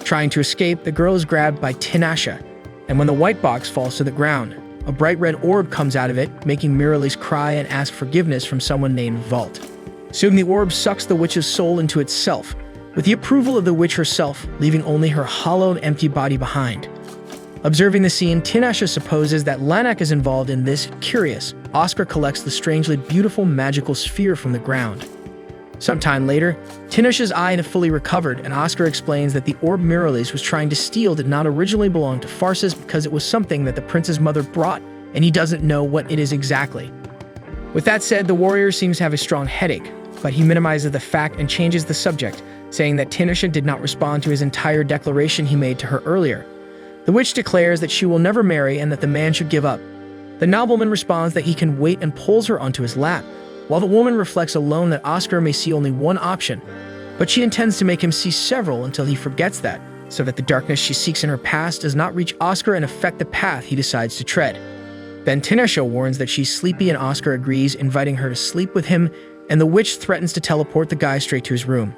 Trying to escape, the girl is grabbed by Tinashe, And when the white box falls to the ground, a bright red orb comes out of it, making Marries cry and ask forgiveness from someone named Thwart. Soon the orb sucks the witch's soul into itself, with the approval of the witch herself, leaving only her hollow, empty body behind. Observing the scene, Tinashe supposes that Lanak is involved in this. Curious, Oscar collects the strangely beautiful magical sphere from the ground. Sometime later, Tinashe's eye had fully recovered, and Oscar explains that the orb Marries was trying to steal did not originally belong to Farsis because it was something that the prince's mother brought, and he doesn't know what it is exactly. With that said, the warrior seems to have a strong headache, but he minimizes the fact and changes the subject, saying that Tinashe did not respond to his entire declaration he made to her earlier. The witch declares that she will never marry and that the man should give up. The nobleman responds that he can wait and pulls her onto his lap, while the woman reflects alone that Oscar may see only one option, but she intends to make him see several until he forgets that, so that the darkness she seeks in her past does not reach Oscar and affect the path he decides to tread. Then Tinashe warns that she's sleepy and Oscar agrees, inviting her to sleep with him, and the witch threatens to teleport the guy straight to his room.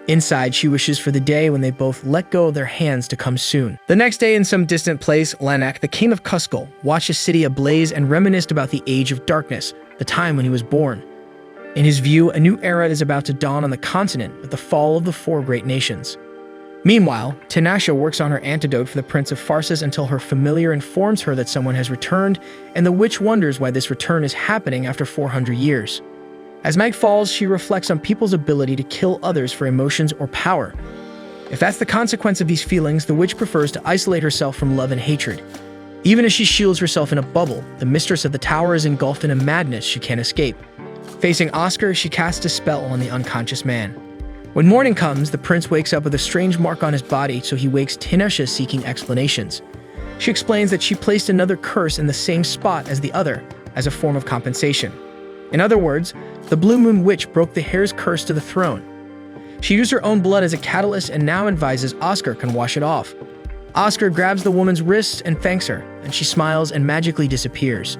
Inside, she wishes for the day when they both let go of their hands to come soon. The next day, in some distant place, Lanak, the king of Kuzco, watched his city ablaze and reminisced about the Age of Darkness, the time when he was born. In his view, a new era is about to dawn on the continent with the fall of the four great nations. Meanwhile, Tinashe works on her antidote for the Prince of Farsis until her familiar informs her that someone has returned, and the witch wonders why this return is happening after 400 years. As night falls, she reflects on people's ability to kill others for emotions or power. If that's the consequence of these feelings, the witch prefers to isolate herself from love and hatred. Even as she shields herself in a bubble, the mistress of the tower is engulfed in a madness she can't escape. Facing Oscar, she casts a spell on the unconscious man. When morning comes, the prince wakes up with a strange mark on his body, so he wakes Tinashe seeking explanations. She explains that she placed another curse in the same spot as the other, as a form of compensation. In other words, the Blue Moon Witch broke the hair's curse to the throne. She used her own blood as a catalyst and now advises Oscar can wash it off. Oscar grabs the woman's wrists and thanks her, and she smiles and magically disappears.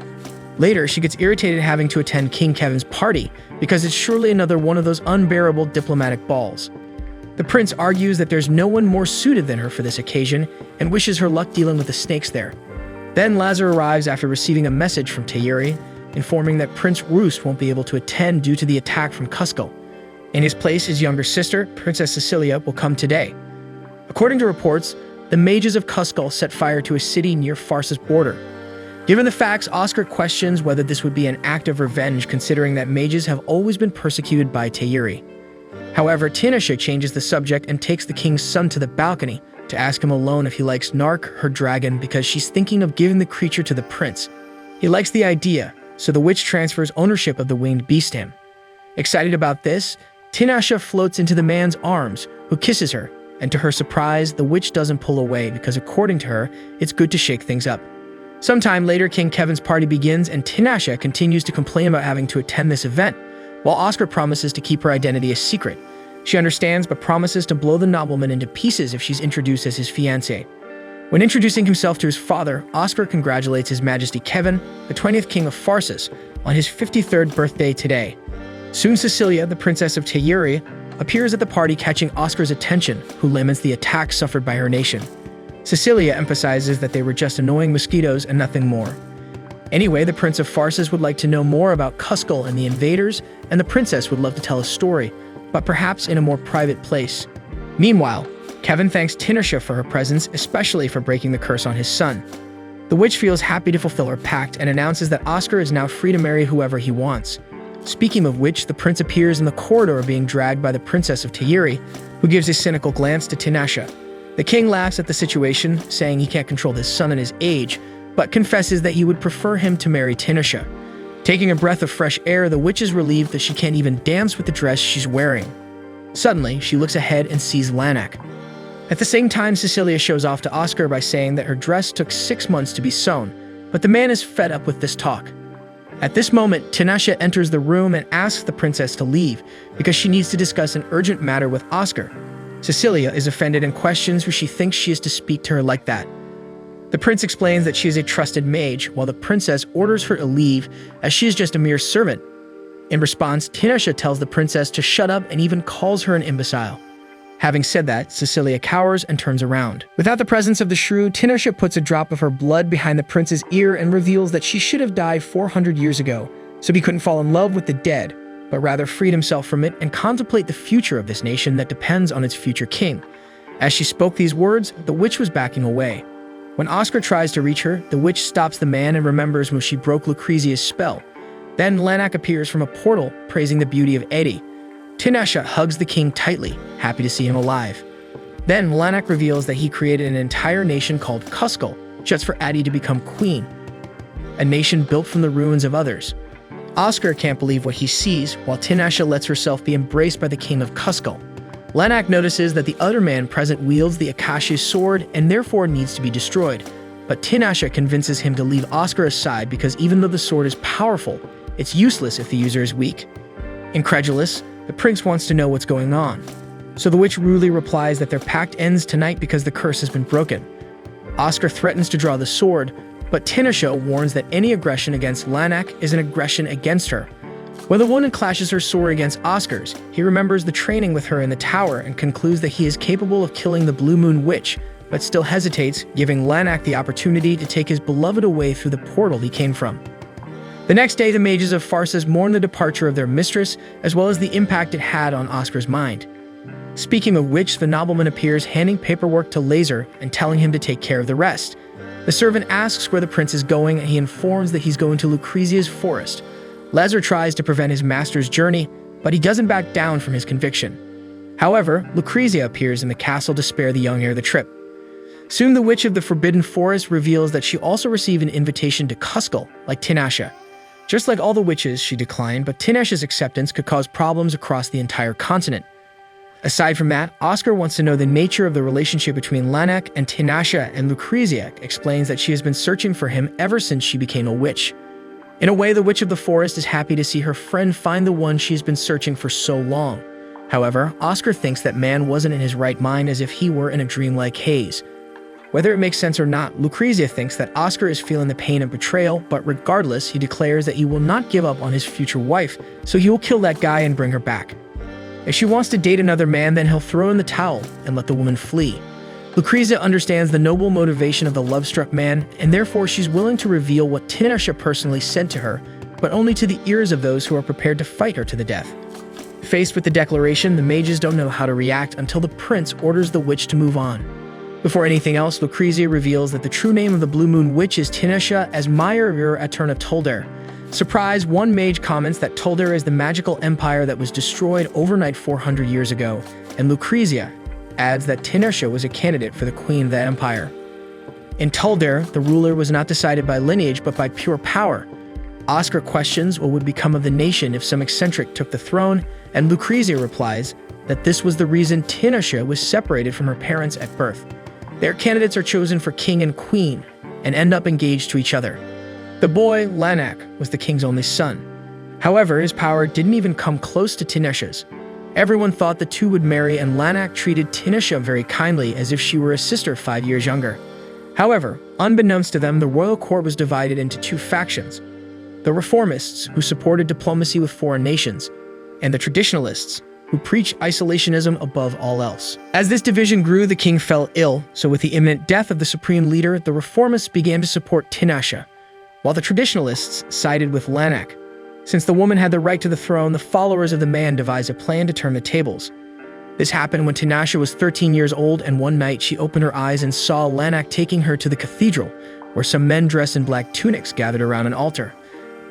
Later, she gets irritated having to attend King Kevin's party because it's surely another one of those unbearable diplomatic balls. The prince argues that there's no one more suited than her for this occasion and wishes her luck dealing with the snakes there. Then Lazar arrives after receiving a message from Thayeri, informing that Prince Roos won't be able to attend due to the attack from Kuzco. In his place, his younger sister, Princess Cecilia, will come today. According to reports, the mages of Kuzco set fire to a city near Farsis' border. Given the facts, Oscar questions whether this would be an act of revenge, considering that mages have always been persecuted by Thayeri. However, Tinashe changes the subject and takes the king's son to the balcony to ask him alone if he likes Nark, her dragon, because she's thinking of giving the creature to the prince. He likes the idea, so the witch transfers ownership of the winged beast to him. Excited about this, Tinashe floats into the man's arms, who kisses her, and to her surprise, the witch doesn't pull away because according to her, it's good to shake things up. Sometime later, King Kevin's party begins and Tinashe continues to complain about having to attend this event, while Oscar promises to keep her identity a secret. She understands but promises to blow the nobleman into pieces if she's introduced as his fiancée. When introducing himself to his father, Oscar congratulates His Majesty Kevin, the 20th King of Farsis, on his 53rd birthday today. Soon Cecilia, the Princess of Thayeri, appears at the party, catching Oscar's attention, who laments the attack suffered by her nation. Cecilia emphasizes that they were just annoying mosquitoes and nothing more. Anyway, the Prince of Farsis would like to know more about Kuzco and the invaders, and the princess would love to tell a story, but perhaps in a more private place. Meanwhile, Kevin thanks Tinashe for her presence, especially for breaking the curse on his son. The witch feels happy to fulfill her pact and announces that Oscar is now free to marry whoever he wants. Speaking of which, the prince appears in the corridor being dragged by the Princess of Thayeri, who gives a cynical glance to Tinashe. The king laughs at the situation, saying he can't control his son and his age, but confesses that he would prefer him to marry Tinashe. Taking a breath of fresh air, the witch is relieved that she can't even dance with the dress she's wearing. Suddenly, she looks ahead and sees Lanak. At the same time, Cecilia shows off to Oscar by saying that her dress took 6 months to be sewn, but the man is fed up with this talk. At this moment, Tinashe enters the room and asks the princess to leave because she needs to discuss an urgent matter with Oscar. Cecilia is offended and questions who she thinks she is to speak to her like that. The prince explains that she is a trusted mage, while the princess orders her to leave as she is just a mere servant. In response, Tinashe tells the princess to shut up and even calls her an imbecile. Having said that, Cecilia cowers and turns around. Without the presence of the shrew, Tinashe puts a drop of her blood behind the prince's ear and reveals that she should have died 400 years ago, so he couldn't fall in love with the dead, but rather freed himself from it and contemplate the future of this nation that depends on its future king. As she spoke these words, the witch was backing away. When Oscar tries to reach her, the witch stops the man and remembers when she broke Lucrezia's spell. Then Lanak appears from a portal, praising the beauty of Eddie. Tinashe hugs the king tightly, happy to see him alive. Then Lanak reveals that he created an entire nation called Kuskal, just for Addie to become queen. A nation built from the ruins of others. Oscar can't believe what he sees, while Tinashe lets herself be embraced by the king of Kuskal. Lanak notices that the other man present wields the Akashi's sword and therefore needs to be destroyed. But Tinashe convinces him to leave Oscar aside because even though the sword is powerful, it's useless if the user is weak. Incredulous, the prince wants to know what's going on. So the witch rudely replies that their pact ends tonight because the curse has been broken. Oscar threatens to draw the sword, but Tinashe warns that any aggression against Lanak is an aggression against her. When the woman clashes her sword against Oscar's, he remembers the training with her in the tower and concludes that he is capable of killing the Blue Moon Witch, but still hesitates, giving Lanak the opportunity to take his beloved away through the portal he came from. The next day, the mages of Pharsis mourn the departure of their mistress, as well as the impact it had on Oscar's mind. Speaking of which, the nobleman appears handing paperwork to Lazar and telling him to take care of the rest. The servant asks where the prince is going, and he informs that he's going to Lucrezia's forest. Lazar tries to prevent his master's journey, but he doesn't back down from his conviction. However, Lucrezia appears in the castle to spare the young heir the trip. Soon the witch of the Forbidden Forest reveals that she also received an invitation to Kuskal, like Tinashe. Just like all the witches, she declined, but Tinashe's acceptance could cause problems across the entire continent. Aside from that, Oscar wants to know the nature of the relationship between Lanak and Tinashe, and Lucrezia explains that she has been searching for him ever since she became a witch. In a way, the witch of the forest is happy to see her friend find the one she has been searching for so long. However, Oscar thinks that man wasn't in his right mind, as if he were in a dreamlike haze. Whether it makes sense or not, Lucrezia thinks that Oscar is feeling the pain of betrayal, but regardless, he declares that he will not give up on his future wife, so he will kill that guy and bring her back. If she wants to date another man, then he'll throw in the towel and let the woman flee. Lucrezia understands the noble motivation of the love-struck man, and therefore she's willing to reveal what Tinashe personally said to her, but only to the ears of those who are prepared to fight her to the death. Faced with the declaration, the mages don't know how to react until the prince orders the witch to move on. Before anything else, Lucrezia reveals that the true name of the Blue Moon Witch is Tinashe as Myr Aterna Tolder. Surprised, one mage comments that Tolder is the magical empire that was destroyed overnight 400 years ago, and Lucrezia adds that Tinashe was a candidate for the queen of that empire. In Tolder, the ruler was not decided by lineage but by pure power. Oscar questions what would become of the nation if some eccentric took the throne, and Lucrezia replies that this was the reason Tinashe was separated from her parents at birth. Their candidates are chosen for king and queen, and end up engaged to each other. The boy, Lanak, was the king's only son. However, his power didn't even come close to Tinashe's. Everyone thought the two would marry, and Lanak treated Tinashe very kindly, as if she were a sister 5 years younger. However, unbeknownst to them, the royal court was divided into two factions: the reformists, who supported diplomacy with foreign nations, and the traditionalists, who preached isolationism above all else. As this division grew, the king fell ill, so with the imminent death of the supreme leader, the reformists began to support Tinashe, while the traditionalists sided with Lanak. Since the woman had the right to the throne, the followers of the man devised a plan to turn the tables. This happened when Tinashe was 13 years old, and one night she opened her eyes and saw Lanak taking her to the cathedral, where some men dressed in black tunics gathered around an altar.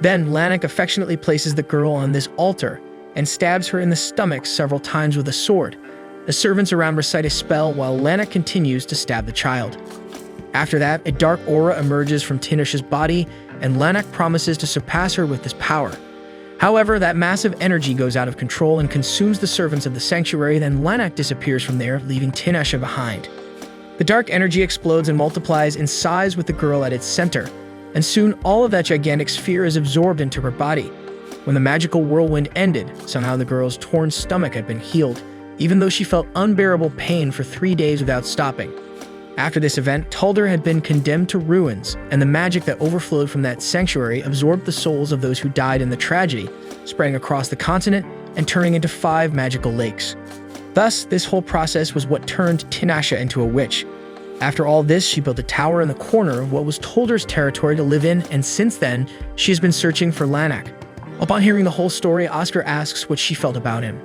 Then Lanak affectionately places the girl on this altar and stabs her in the stomach several times with a sword. The servants around recite a spell while Lanak continues to stab the child. After that, a dark aura emerges from Tinashe's body, and Lanak promises to surpass her with this power. However, that massive energy goes out of control and consumes the servants of the sanctuary, then Lanak disappears from there, leaving Tinashe behind. The dark energy explodes and multiplies in size with the girl at its center, and soon all of that gigantic sphere is absorbed into her body. When the magical whirlwind ended, somehow the girl's torn stomach had been healed, even though she felt unbearable pain for 3 days without stopping. After this event, Tolder had been condemned to ruins, and the magic that overflowed from that sanctuary absorbed the souls of those who died in the tragedy, spreading across the continent and turning into 5 magical lakes. Thus, this whole process was what turned Tinashe into a witch. After all this, she built a tower in the corner of what was Tolder's territory to live in, and since then, she has been searching for Lanak. Upon hearing the whole story, Oscar asks what she felt about him.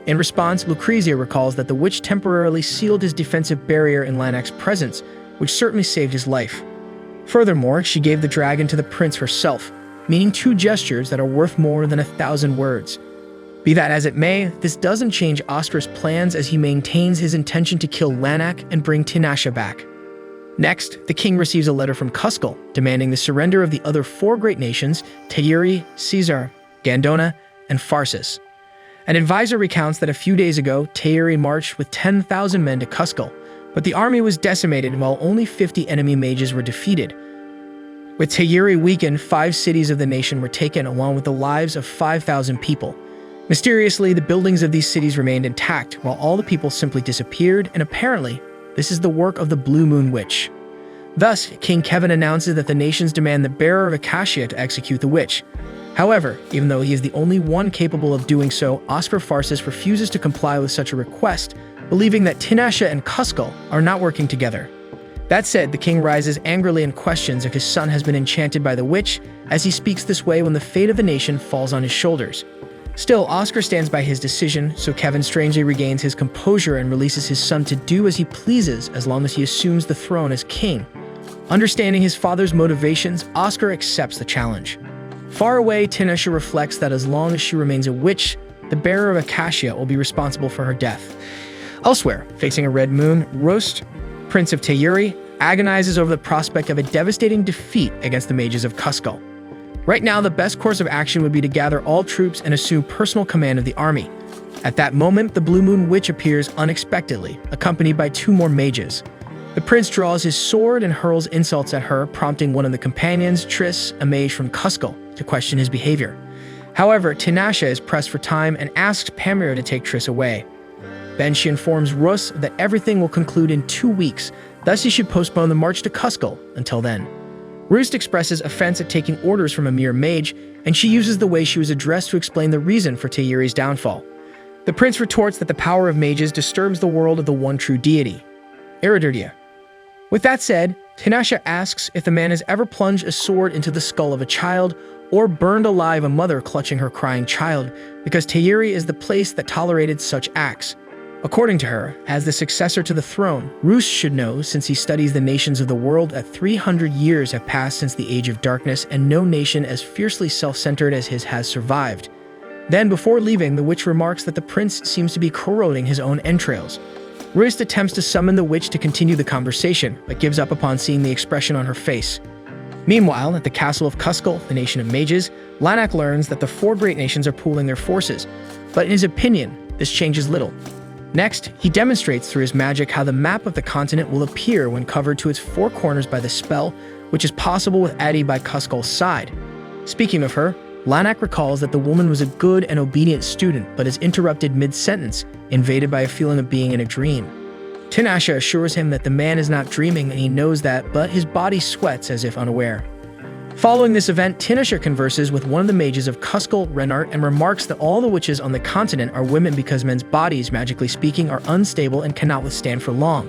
In response, Lucrezia recalls that the witch temporarily sealed his defensive barrier in Lanak's presence, which certainly saved his life. Furthermore, she gave the dragon to the prince herself, meaning two gestures that are worth more than 1,000 words. Be that as it may, this doesn't change Oscar's plans as he maintains his intention to kill Lanak and bring Tinashe back. Next, the king receives a letter from Cuscal, demanding the surrender of the other four great nations, Tayuri, Caesar, Gandona, and Pharsis. An advisor recounts that a few days ago, Tayuri marched with 10,000 men to Cuscal, but the army was decimated while only 50 enemy mages were defeated. With Tayuri weakened, 5 cities of the nation were taken along with the lives of 5,000 people. Mysteriously, the buildings of these cities remained intact, while all the people simply disappeared, and apparently, this is the work of the Blue Moon Witch. Thus, King Kevin announces that the nations demand the bearer of Acacia to execute the witch. However, even though he is the only one capable of doing so, Oscar Pharsis refuses to comply with such a request, believing that Tinashe and Cuscal are not working together. That said, the king rises angrily and questions if his son has been enchanted by the witch, as he speaks this way when the fate of the nation falls on his shoulders. Still, Oscar stands by his decision, so Kevin strangely regains his composure and releases his son to do as he pleases as long as he assumes the throne as king. Understanding his father's motivations, Oscar accepts the challenge. Far away, Tinashe reflects that as long as she remains a witch, the bearer of Acacia will be responsible for her death. Elsewhere, facing a red moon, Rust, Prince of Tayuri, agonizes over the prospect of a devastating defeat against the mages of Cuscal. Right now, the best course of action would be to gather all troops and assume personal command of the army. At that moment, the Blue Moon Witch appears unexpectedly, accompanied by 2 more mages. The prince draws his sword and hurls insults at her, prompting one of the companions, Triss, a mage from Cuscal, to question his behavior. However, Tinashe is pressed for time and asks Pamir to take Triss away. Then she informs Rus that everything will conclude in 2 weeks, thus he should postpone the march to Cuscal until then. Roost expresses offense at taking orders from a mere mage, and she uses the way she was addressed to explain the reason for Tayuri's downfall. The prince retorts that the power of mages disturbs the world of the one true deity, Iridirdia. With that said, Tinashe asks if the man has ever plunged a sword into the skull of a child or burned alive a mother clutching her crying child, because Tayuri is the place that tolerated such acts. According to her, as the successor to the throne, Roos should know since he studies the nations of the world that 300 years have passed since the Age of Darkness and no nation as fiercely self-centered as his has survived. Then, before leaving, the witch remarks that the prince seems to be corroding his own entrails. Roost attempts to summon the witch to continue the conversation, but gives up upon seeing the expression on her face. Meanwhile, at the castle of Cuscal, the nation of mages, Lanak learns that the 4 great nations are pooling their forces, but in his opinion, this changes little. Next, he demonstrates through his magic how the map of the continent will appear when covered to its 4 corners by the spell, which is possible with Adi by Cuscal's side. Speaking of her, Lanak recalls that the woman was a good and obedient student but is interrupted mid-sentence, invaded by a feeling of being in a dream. Tinashe assures him that the man is not dreaming and he knows that, but his body sweats as if unaware. Following this event, Tinashe converses with one of the mages of Cuscal, Renart, and remarks that all the witches on the continent are women because men's bodies, magically speaking, are unstable and cannot withstand for long.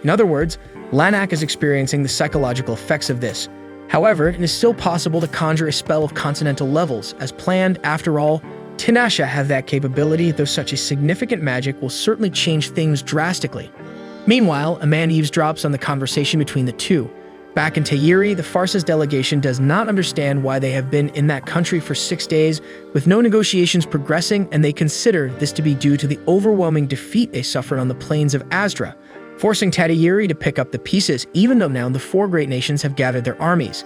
In other words, Lanak is experiencing the psychological effects of this. However, it is still possible to conjure a spell of continental levels. As planned, after all, Tinashe has that capability, though such a significant magic will certainly change things drastically. Meanwhile, a man eavesdrops on the conversation between the two. Back in Tayuri, the Pharsis delegation does not understand why they have been in that country for 6 days, with no negotiations progressing, and they consider this to be due to the overwhelming defeat they suffered on the plains of Asdra, forcing Tayuri to pick up the pieces, even though now the 4 great nations have gathered their armies.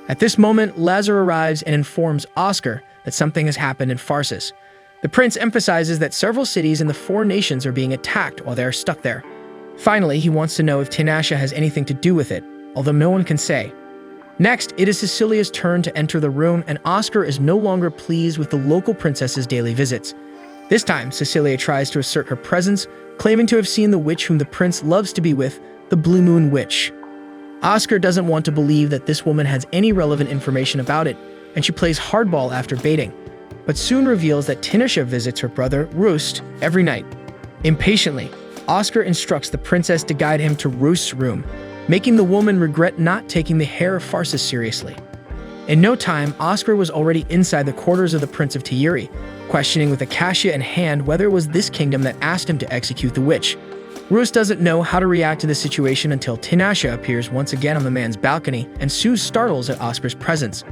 At this moment, Lazar arrives and informs Oscar that something has happened in Pharsis. The prince emphasizes that several cities in the 4 nations are being attacked while they are stuck there. Finally, he wants to know if Tinashe has anything to do with it, although no one can say. Next, it is Cecilia's turn to enter the room, and Oscar is no longer pleased with the local princess's daily visits. This time, Cecilia tries to assert her presence, claiming to have seen the witch whom the prince loves to be with, the Blue Moon Witch. Oscar doesn't want to believe that this woman has any relevant information about it, and she plays hardball after baiting, but soon reveals that Tinashe visits her brother, Rust, every night. Impatiently, Oscar instructs the princess to guide him to Rust's room, making the woman regret not taking the hair of Farsis seriously. In no time, Oscar was already inside the quarters of the Prince of Tayuri, questioning with acacia in hand whether it was this kingdom that asked him to execute the witch. Rust doesn't know how to react to the situation until Tinashe appears once again on the man's balcony, and Sue startles at Oscar's presence.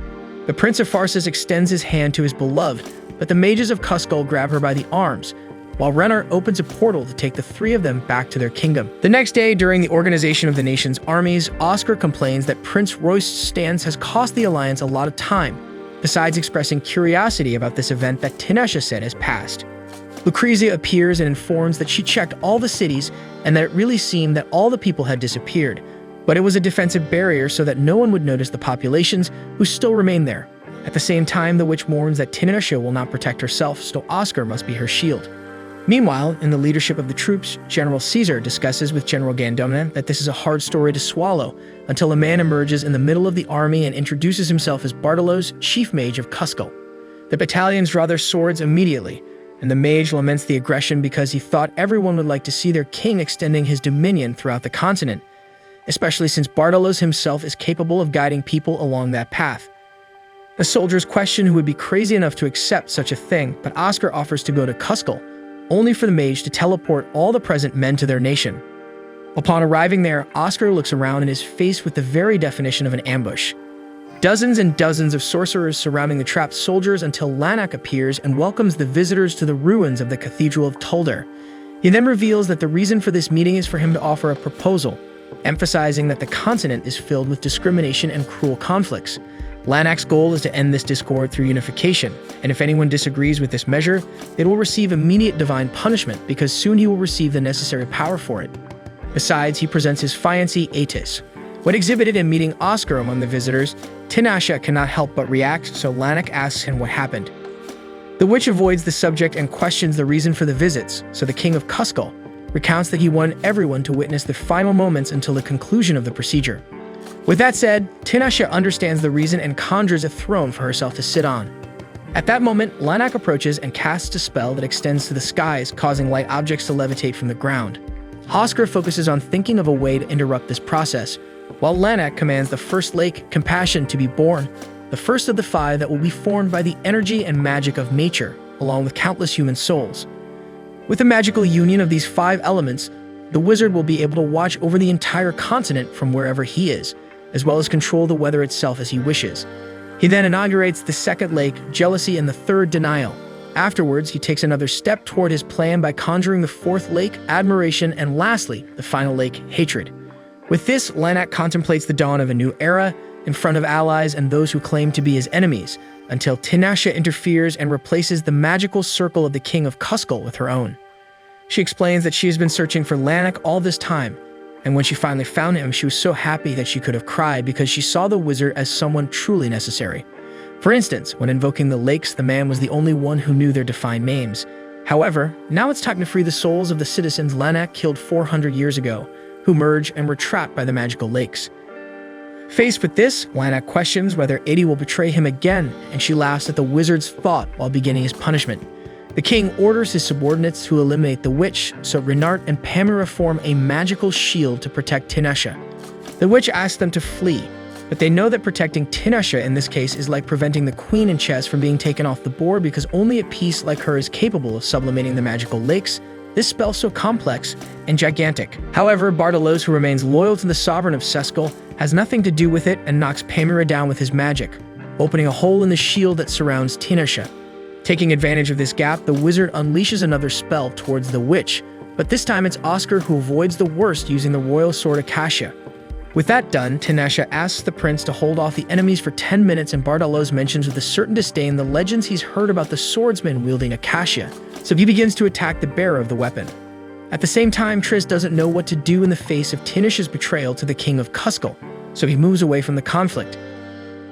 The Prince of Farsis extends his hand to his beloved, but the mages of Cuscal grab her by the arms, while Renard opens a portal to take the three of them back to their kingdom. The next day, during the organization of the nation's armies, Oscar complains that Prince Royst's stance has cost the Alliance a lot of time, besides expressing curiosity about this event that Tinashe said has passed. Lucrezia appears and informs that she checked all the cities and that it really seemed that all the people had disappeared, but it was a defensive barrier so that no one would notice the populations who still remain there. At the same time, the witch warns that Tinashe will not protect herself, so Oscar must be her shield. Meanwhile, in the leadership of the troops, General Caesar discusses with General Gandona that this is a hard story to swallow until a man emerges in the middle of the army and introduces himself as Bartolos, chief mage of Cuscal. The battalions draw their swords immediately, and the mage laments the aggression because he thought everyone would like to see their king extending his dominion throughout the continent, especially since Bartolos himself is capable of guiding people along that path. The soldiers question who would be crazy enough to accept such a thing, but Oscar offers to go to Cuscal, only for the mage to teleport all the present men to their nation. Upon arriving there, Oscar looks around and is faced with the very definition of an ambush. Dozens and dozens of sorcerers surrounding the trapped soldiers until Lanak appears and welcomes the visitors to the ruins of the Cathedral of Tuldar. He then reveals that the reason for this meeting is for him to offer a proposal, emphasizing that the continent is filled with discrimination and cruel conflicts. Lanak's goal is to end this discord through unification, and if anyone disagrees with this measure, it will receive immediate divine punishment because soon he will receive the necessary power for it. Besides, he presents his fiancée Atis. When exhibited in meeting Oscar among the visitors, Tinashe cannot help but react, so Lanak asks him what happened. The witch avoids the subject and questions the reason for the visits, so the king of Cuscal recounts that he wanted everyone to witness the final moments until the conclusion of the procedure. With that said, Tinashe understands the reason and conjures a throne for herself to sit on. At that moment, Lanak approaches and casts a spell that extends to the skies, causing light objects to levitate from the ground. Oscar focuses on thinking of a way to interrupt this process, while Lanak commands the first lake, Compassion, to be born, the first of the 5 that will be formed by the energy and magic of nature, along with countless human souls. With the magical union of these 5 elements, the wizard will be able to watch over the entire continent from wherever he is, as well as control the weather itself as he wishes. He then inaugurates the second lake, Jealousy, and the third, Denial. Afterwards, he takes another step toward his plan by conjuring the 4th lake, Admiration, and lastly, the final lake, Hatred. With this, Lanak contemplates the dawn of a new era in front of allies and those who claim to be his enemies, until Tinashe interferes and replaces the magical circle of the king of Cuscal with her own. She explains that she has been searching for Lanak all this time, and when she finally found him, she was so happy that she could have cried because she saw the wizard as someone truly necessary. For instance, when invoking the lakes, the man was the only one who knew their defined names. However, now it's time to free the souls of the citizens Lanak killed 400 years ago, who merged and were trapped by the magical lakes. Faced with this, Lanak questions whether Adi will betray him again, and she laughs at the wizard's thought while beginning his punishment. The king orders his subordinates to eliminate the witch, so Renard and Pamira form a magical shield to protect Tinashe. The witch asks them to flee, but they know that protecting Tinashe in this case is like preventing the queen in chess from being taken off the board because only a piece like her is capable of sublimating the magical lakes, this spell so complex and gigantic. However, Bartolos, who remains loyal to the sovereign of Cuscal, has nothing to do with it and knocks Pamira down with his magic, opening a hole in the shield that surrounds Tinashe. Taking advantage of this gap, the wizard unleashes another spell towards the witch, but this time it's Oscar who avoids the worst using the royal sword Acacia. With that done, Tinashe asks the prince to hold off the enemies for 10 minutes, and Bartolos mentions with a certain disdain the legends he's heard about the swordsman wielding Acacia, so he begins to attack the bearer of the weapon. At the same time, Triss doesn't know what to do in the face of Tinashe's betrayal to the king of Cuscal, so he moves away from the conflict.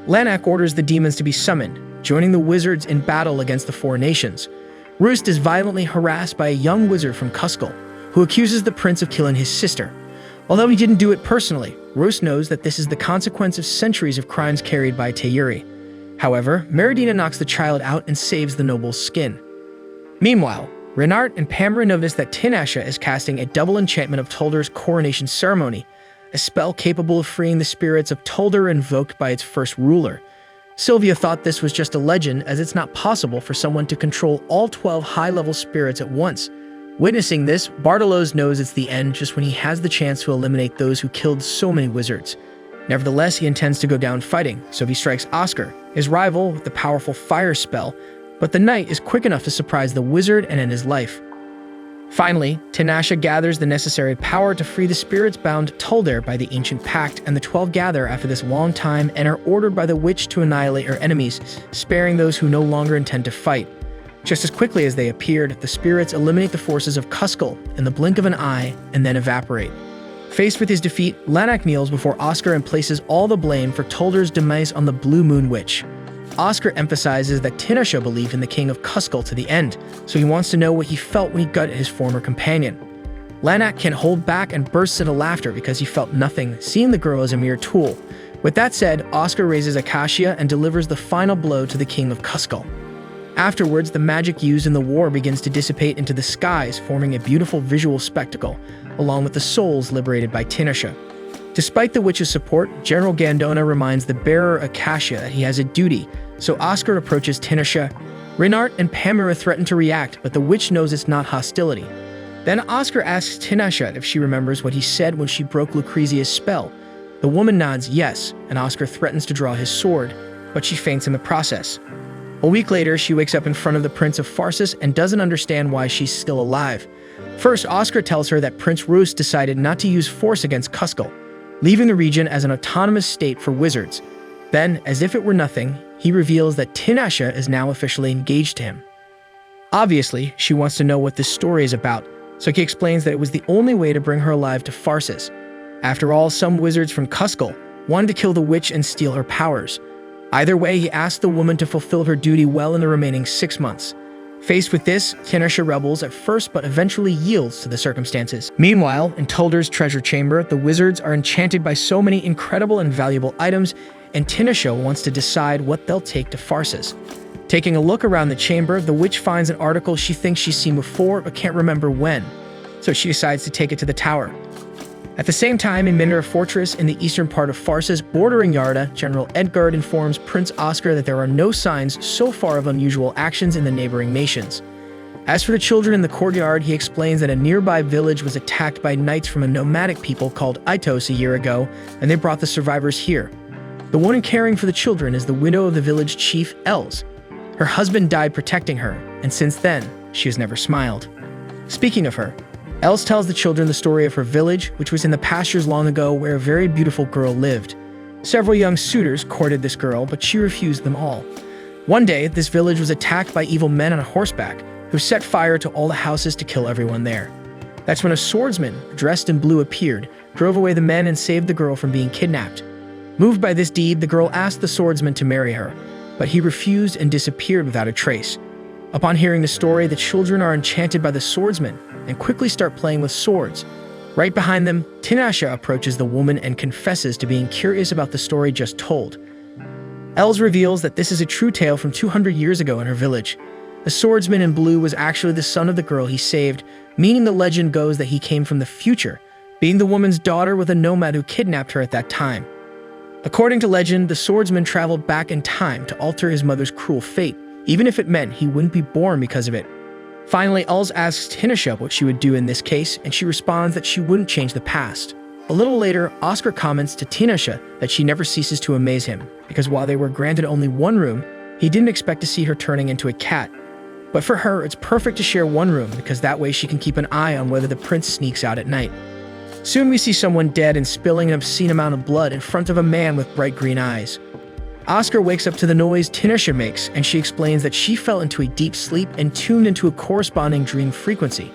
Lanak orders the demons to be summoned, joining the wizards in battle against the 4 nations. Rust is violently harassed by a young wizard from Cuscal, who accuses the prince of killing his sister. Although he didn't do it personally, Rust knows that this is the consequence of centuries of crimes carried by Tayuri. However, Meridina knocks the child out and saves the noble's skin. Meanwhile, Renart and Pamela notice that Tinashe is casting a double enchantment of Tulder's coronation ceremony, a spell capable of freeing the spirits of Tulder invoked by its first ruler. Sylvia thought this was just a legend, as it's not possible for someone to control all 12 high-level spirits at once. Witnessing this, Bartolos knows it's the end just when he has the chance to eliminate those who killed so many wizards. Nevertheless, he intends to go down fighting, so he strikes Oscar, his rival, with the powerful fire spell, but the knight is quick enough to surprise the wizard and end his life. Finally, Tinashe gathers the necessary power to free the spirits bound to Tulder by the ancient pact, and the 12 gather after this long time and are ordered by the witch to annihilate her enemies, sparing those who no longer intend to fight. Just as quickly as they appeared, the spirits eliminate the forces of Cuskel in the blink of an eye and then evaporate. Faced with his defeat, Lanak kneels before Oscar and places all the blame for Tulder's demise on the Blue Moon Witch. Oscar emphasizes that Tinashe believed in the king of Cuskel to the end, so he wants to know what he felt when he gutted his former companion. Lanak can't hold back and bursts into laughter because he felt nothing, seeing the girl as a mere tool. With that said, Oscar raises Acacia and delivers the final blow to the king of Cuskel. Afterwards, the magic used in the war begins to dissipate into the skies, forming a beautiful visual spectacle, along with the souls liberated by Tinashe. Despite the witch's support, General Gandona reminds the bearer Acacia that he has a duty, so Oscar approaches Tinashe. Renart and Pamela threaten to react, but the witch knows it's not hostility. Then Oscar asks Tinashe if she remembers what he said when she broke Lucrezia's spell. The woman nods yes, and Oscar threatens to draw his sword, but she faints in the process. A week later, she wakes up in front of the Prince of Pharsis and doesn't understand why she's still alive. First, Oscar tells her that Prince Roos decided not to use force against Cuskel, leaving the region as an autonomous state for wizards. Then, as if it were nothing, he reveals that Tinashe is now officially engaged to him. Obviously, she wants to know what this story is about, so he explains that it was the only way to bring her alive to Pharsis. After all, some wizards from Cuskel wanted to kill the witch and steal her powers. Either way, he asked the woman to fulfill her duty well in the remaining 6 months. Faced with this, Tinashe rebels at first but eventually yields to the circumstances. Meanwhile, in Tulder's treasure chamber, the wizards are enchanted by so many incredible and valuable items, and Tinashe wants to decide what they'll take to Pharsis. Taking a look around the chamber, the witch finds an article she thinks she's seen before but can't remember when, so she decides to take it to the tower. At the same time, in Mindra Fortress in the eastern part of Pharsis, bordering Yarda, General Edgard informs Prince Oscar that there are no signs so far of unusual actions in the neighboring nations. As for the children in the courtyard, he explains that a nearby village was attacked by knights from a nomadic people called Itos a year ago, and they brought the survivors here. The one caring for the children is the widow of the village chief, Els. Her husband died protecting her, and since then, she has never smiled. Speaking of her, Els tells the children the story of her village, which was in the pastures long ago where a very beautiful girl lived. Several young suitors courted this girl, but she refused them all. One day, this village was attacked by evil men on horseback, who set fire to all the houses to kill everyone there. That's when a swordsman, dressed in blue, appeared, drove away the men, and saved the girl from being kidnapped. Moved by this deed, the girl asked the swordsman to marry her, but he refused and disappeared without a trace. Upon hearing the story, the children are enchanted by the swordsman and quickly start playing with swords. Right behind them, Tinashe approaches the woman and confesses to being curious about the story just told. Els reveals that this is a true tale from 200 years ago in her village. The swordsman in blue was actually the son of the girl he saved, meaning the legend goes that he came from the future, being the woman's daughter with a nomad who kidnapped her at that time. According to legend, the swordsman traveled back in time to alter his mother's cruel fate, even if it meant he wouldn't be born because of it. Finally, Els asks Tinashe what she would do in this case, and she responds that she wouldn't change the past. A little later, Oscar comments to Tinashe that she never ceases to amaze him, because while they were granted only one room, he didn't expect to see her turning into a cat. But for her, it's perfect to share one room, because that way she can keep an eye on whether the prince sneaks out at night. Soon we see someone dead and spilling an obscene amount of blood in front of a man with bright green eyes. Oscar wakes up to the noise Tinashe makes, and she explains that she fell into a deep sleep and tuned into a corresponding dream frequency.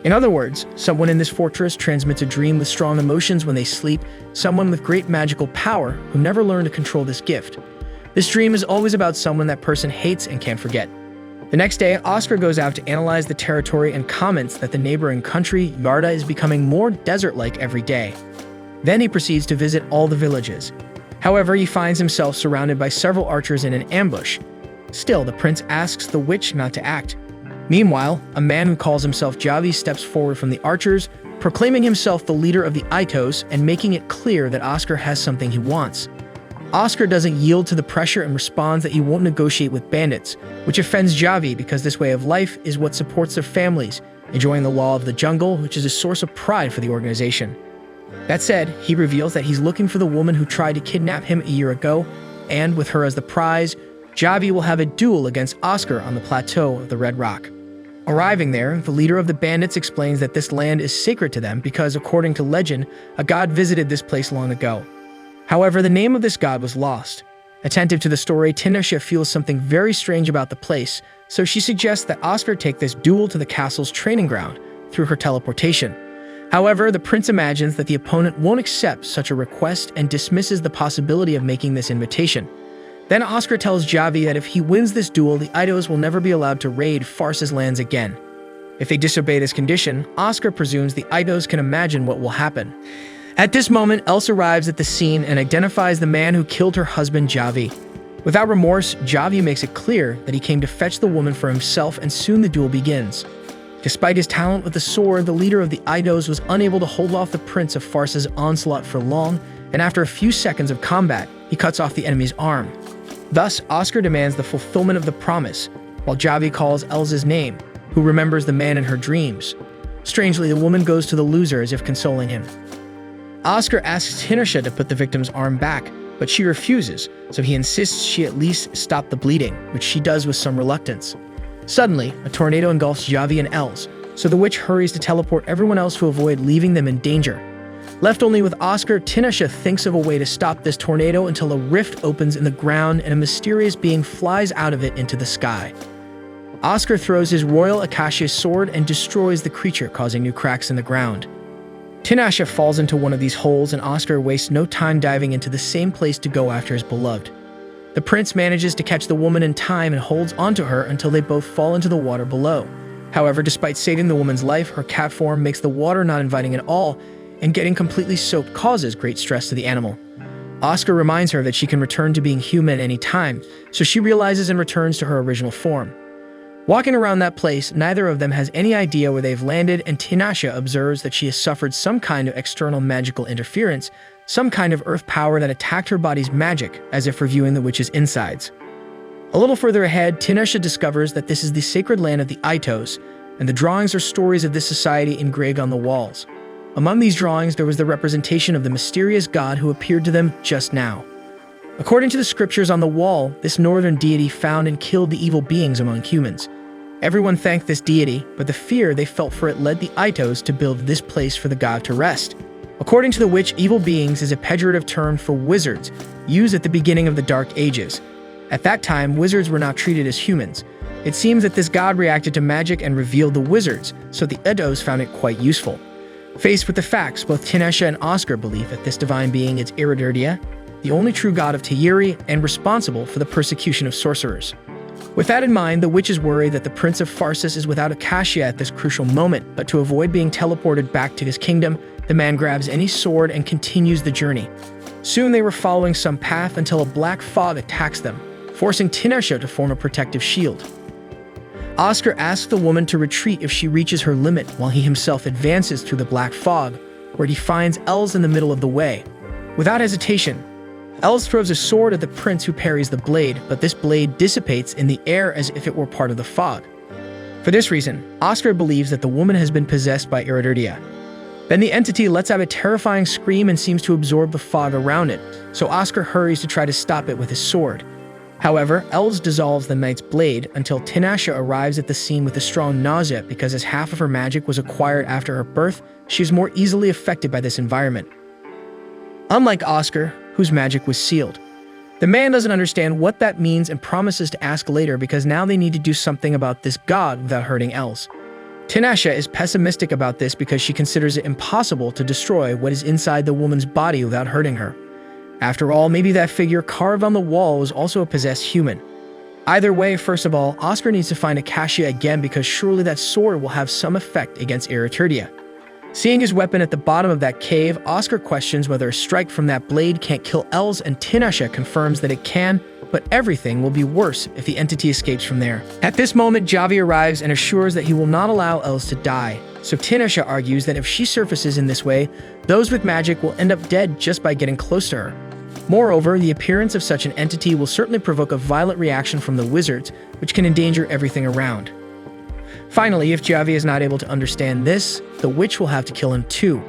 In other words, someone in this fortress transmits a dream with strong emotions when they sleep, someone with great magical power who never learned to control this gift. This dream is always about someone that person hates and can't forget. The next day, Oscar goes out to analyze the territory and comments that the neighboring country, Yarda, is becoming more desert-like every day. Then he proceeds to visit all the villages. However, he finds himself surrounded by several archers in an ambush. Still, the prince asks the witch not to act. Meanwhile, a man who calls himself Javi steps forward from the archers, proclaiming himself the leader of the Itos and making it clear that Oscar has something he wants. Oscar doesn't yield to the pressure and responds that he won't negotiate with bandits, which offends Javi because this way of life is what supports their families, enjoying the law of the jungle, which is a source of pride for the organization. That said, he reveals that he's looking for the woman who tried to kidnap him a year ago, and with her as the prize, Javi will have a duel against Oscar on the plateau of the Red Rock. Arriving there, the leader of the bandits explains that this land is sacred to them because, according to legend, a god visited this place long ago. However, the name of this god was lost. Attentive to the story, Tinashe feels something very strange about the place, so she suggests that Oscar take this duel to the castle's training ground through her teleportation. However, the prince imagines that the opponent won't accept such a request and dismisses the possibility of making this invitation. Then Oscar tells Javi that if he wins this duel, the Itos will never be allowed to raid Fars's lands again. If they disobey this condition, Oscar presumes the Itos can imagine what will happen. At this moment, Else arrives at the scene and identifies the man who killed her husband, Javi. Without remorse, Javi makes it clear that he came to fetch the woman for himself, and soon the duel begins. Despite his talent with the sword, the leader of the Itos was unable to hold off the Prince of Fars's onslaught for long, and after a few seconds of combat, he cuts off the enemy's arm. Thus, Oscar demands the fulfillment of the promise, while Javi calls Elsa's name, who remembers the man in her dreams. Strangely, the woman goes to the loser as if consoling him. Oscar asks Tinashe to put the victim's arm back, but she refuses, so he insists she at least stop the bleeding, which she does with some reluctance. Suddenly, a tornado engulfs Javi and Els, so the witch hurries to teleport everyone else to avoid leaving them in danger. Left only with Oscar, Tinashe thinks of a way to stop this tornado until a rift opens in the ground and a mysterious being flies out of it into the sky. Oscar throws his royal acacia sword and destroys the creature, causing new cracks in the ground. Tinashe falls into one of these holes, and Oscar wastes no time diving into the same place to go after his beloved. The prince manages to catch the woman in time and holds onto her until they both fall into the water below. However, despite saving the woman's life, her cat form makes the water not inviting at all, and getting completely soaked causes great stress to the animal. Oscar reminds her that she can return to being human at any time, so she realizes and returns to her original form. Walking around that place, neither of them has any idea where they've landed, and Tinashe observes that she has suffered some kind of external magical interference, some kind of earth power that attacked her body's magic, as if reviewing the witch's insides. A little further ahead, Tinashe discovers that this is the sacred land of the Itos, and the drawings are stories of this society engraved on the walls. Among these drawings, there was the representation of the mysterious god who appeared to them just now. According to the scriptures on the wall, this northern deity found and killed the evil beings among humans. Everyone thanked this deity, but the fear they felt for it led the Itos to build this place for the god to rest. According to the witch, evil beings is a pejorative term for wizards, used at the beginning of the Dark Ages. At that time, wizards were not treated as humans. It seems that this god reacted to magic and revealed the wizards, so the Itos found it quite useful. Faced with the facts, both Tinashe and Oscar believe that this divine being is Iridirdia, the only true god of Tayiri and responsible for the persecution of sorcerers. With that in mind, the witch is worried that the Prince of Farsis is without acacia at this crucial moment, but to avoid being teleported back to his kingdom, the man grabs any sword and continues the journey. Soon they were following some path until a black fog attacks them, forcing Tinashe to form a protective shield. Oscar asks the woman to retreat if she reaches her limit, while he himself advances through the black fog, where he finds Els in the middle of the way. Without hesitation, Els throws a sword at the prince, who parries the blade, but this blade dissipates in the air as if it were part of the fog. For this reason, Oscar believes that the woman has been possessed by Iridirdia. Then the entity lets out a terrifying scream and seems to absorb the fog around it, so Oscar hurries to try to stop it with his sword. However, Els dissolves the knight's blade until Tinashe arrives at the scene with a strong nausea because, as half of her magic was acquired after her birth, she is more easily affected by this environment. Unlike Oscar, whose magic was sealed. The man doesn't understand what that means and promises to ask later because now they need to do something about this god without hurting Els. Tinashe is pessimistic about this because she considers it impossible to destroy what is inside the woman's body without hurting her. After all, maybe that figure carved on the wall was also a possessed human. Either way, first of all, Oscar needs to find Acacia again because surely that sword will have some effect against Iridirdia. Seeing his weapon at the bottom of that cave, Oscar questions whether a strike from that blade can't kill Els, and Tinashe confirms that it can, but but everything will be worse if the entity escapes from there. At this moment, Javi arrives and assures that he will not allow Els to die. So Tinashe argues that if she surfaces in this way, those with magic will end up dead just by getting close to her. Moreover, the appearance of such an entity will certainly provoke a violent reaction from the wizards, which can endanger everything around. Finally, if Javi is not able to understand this, the witch will have to kill him too.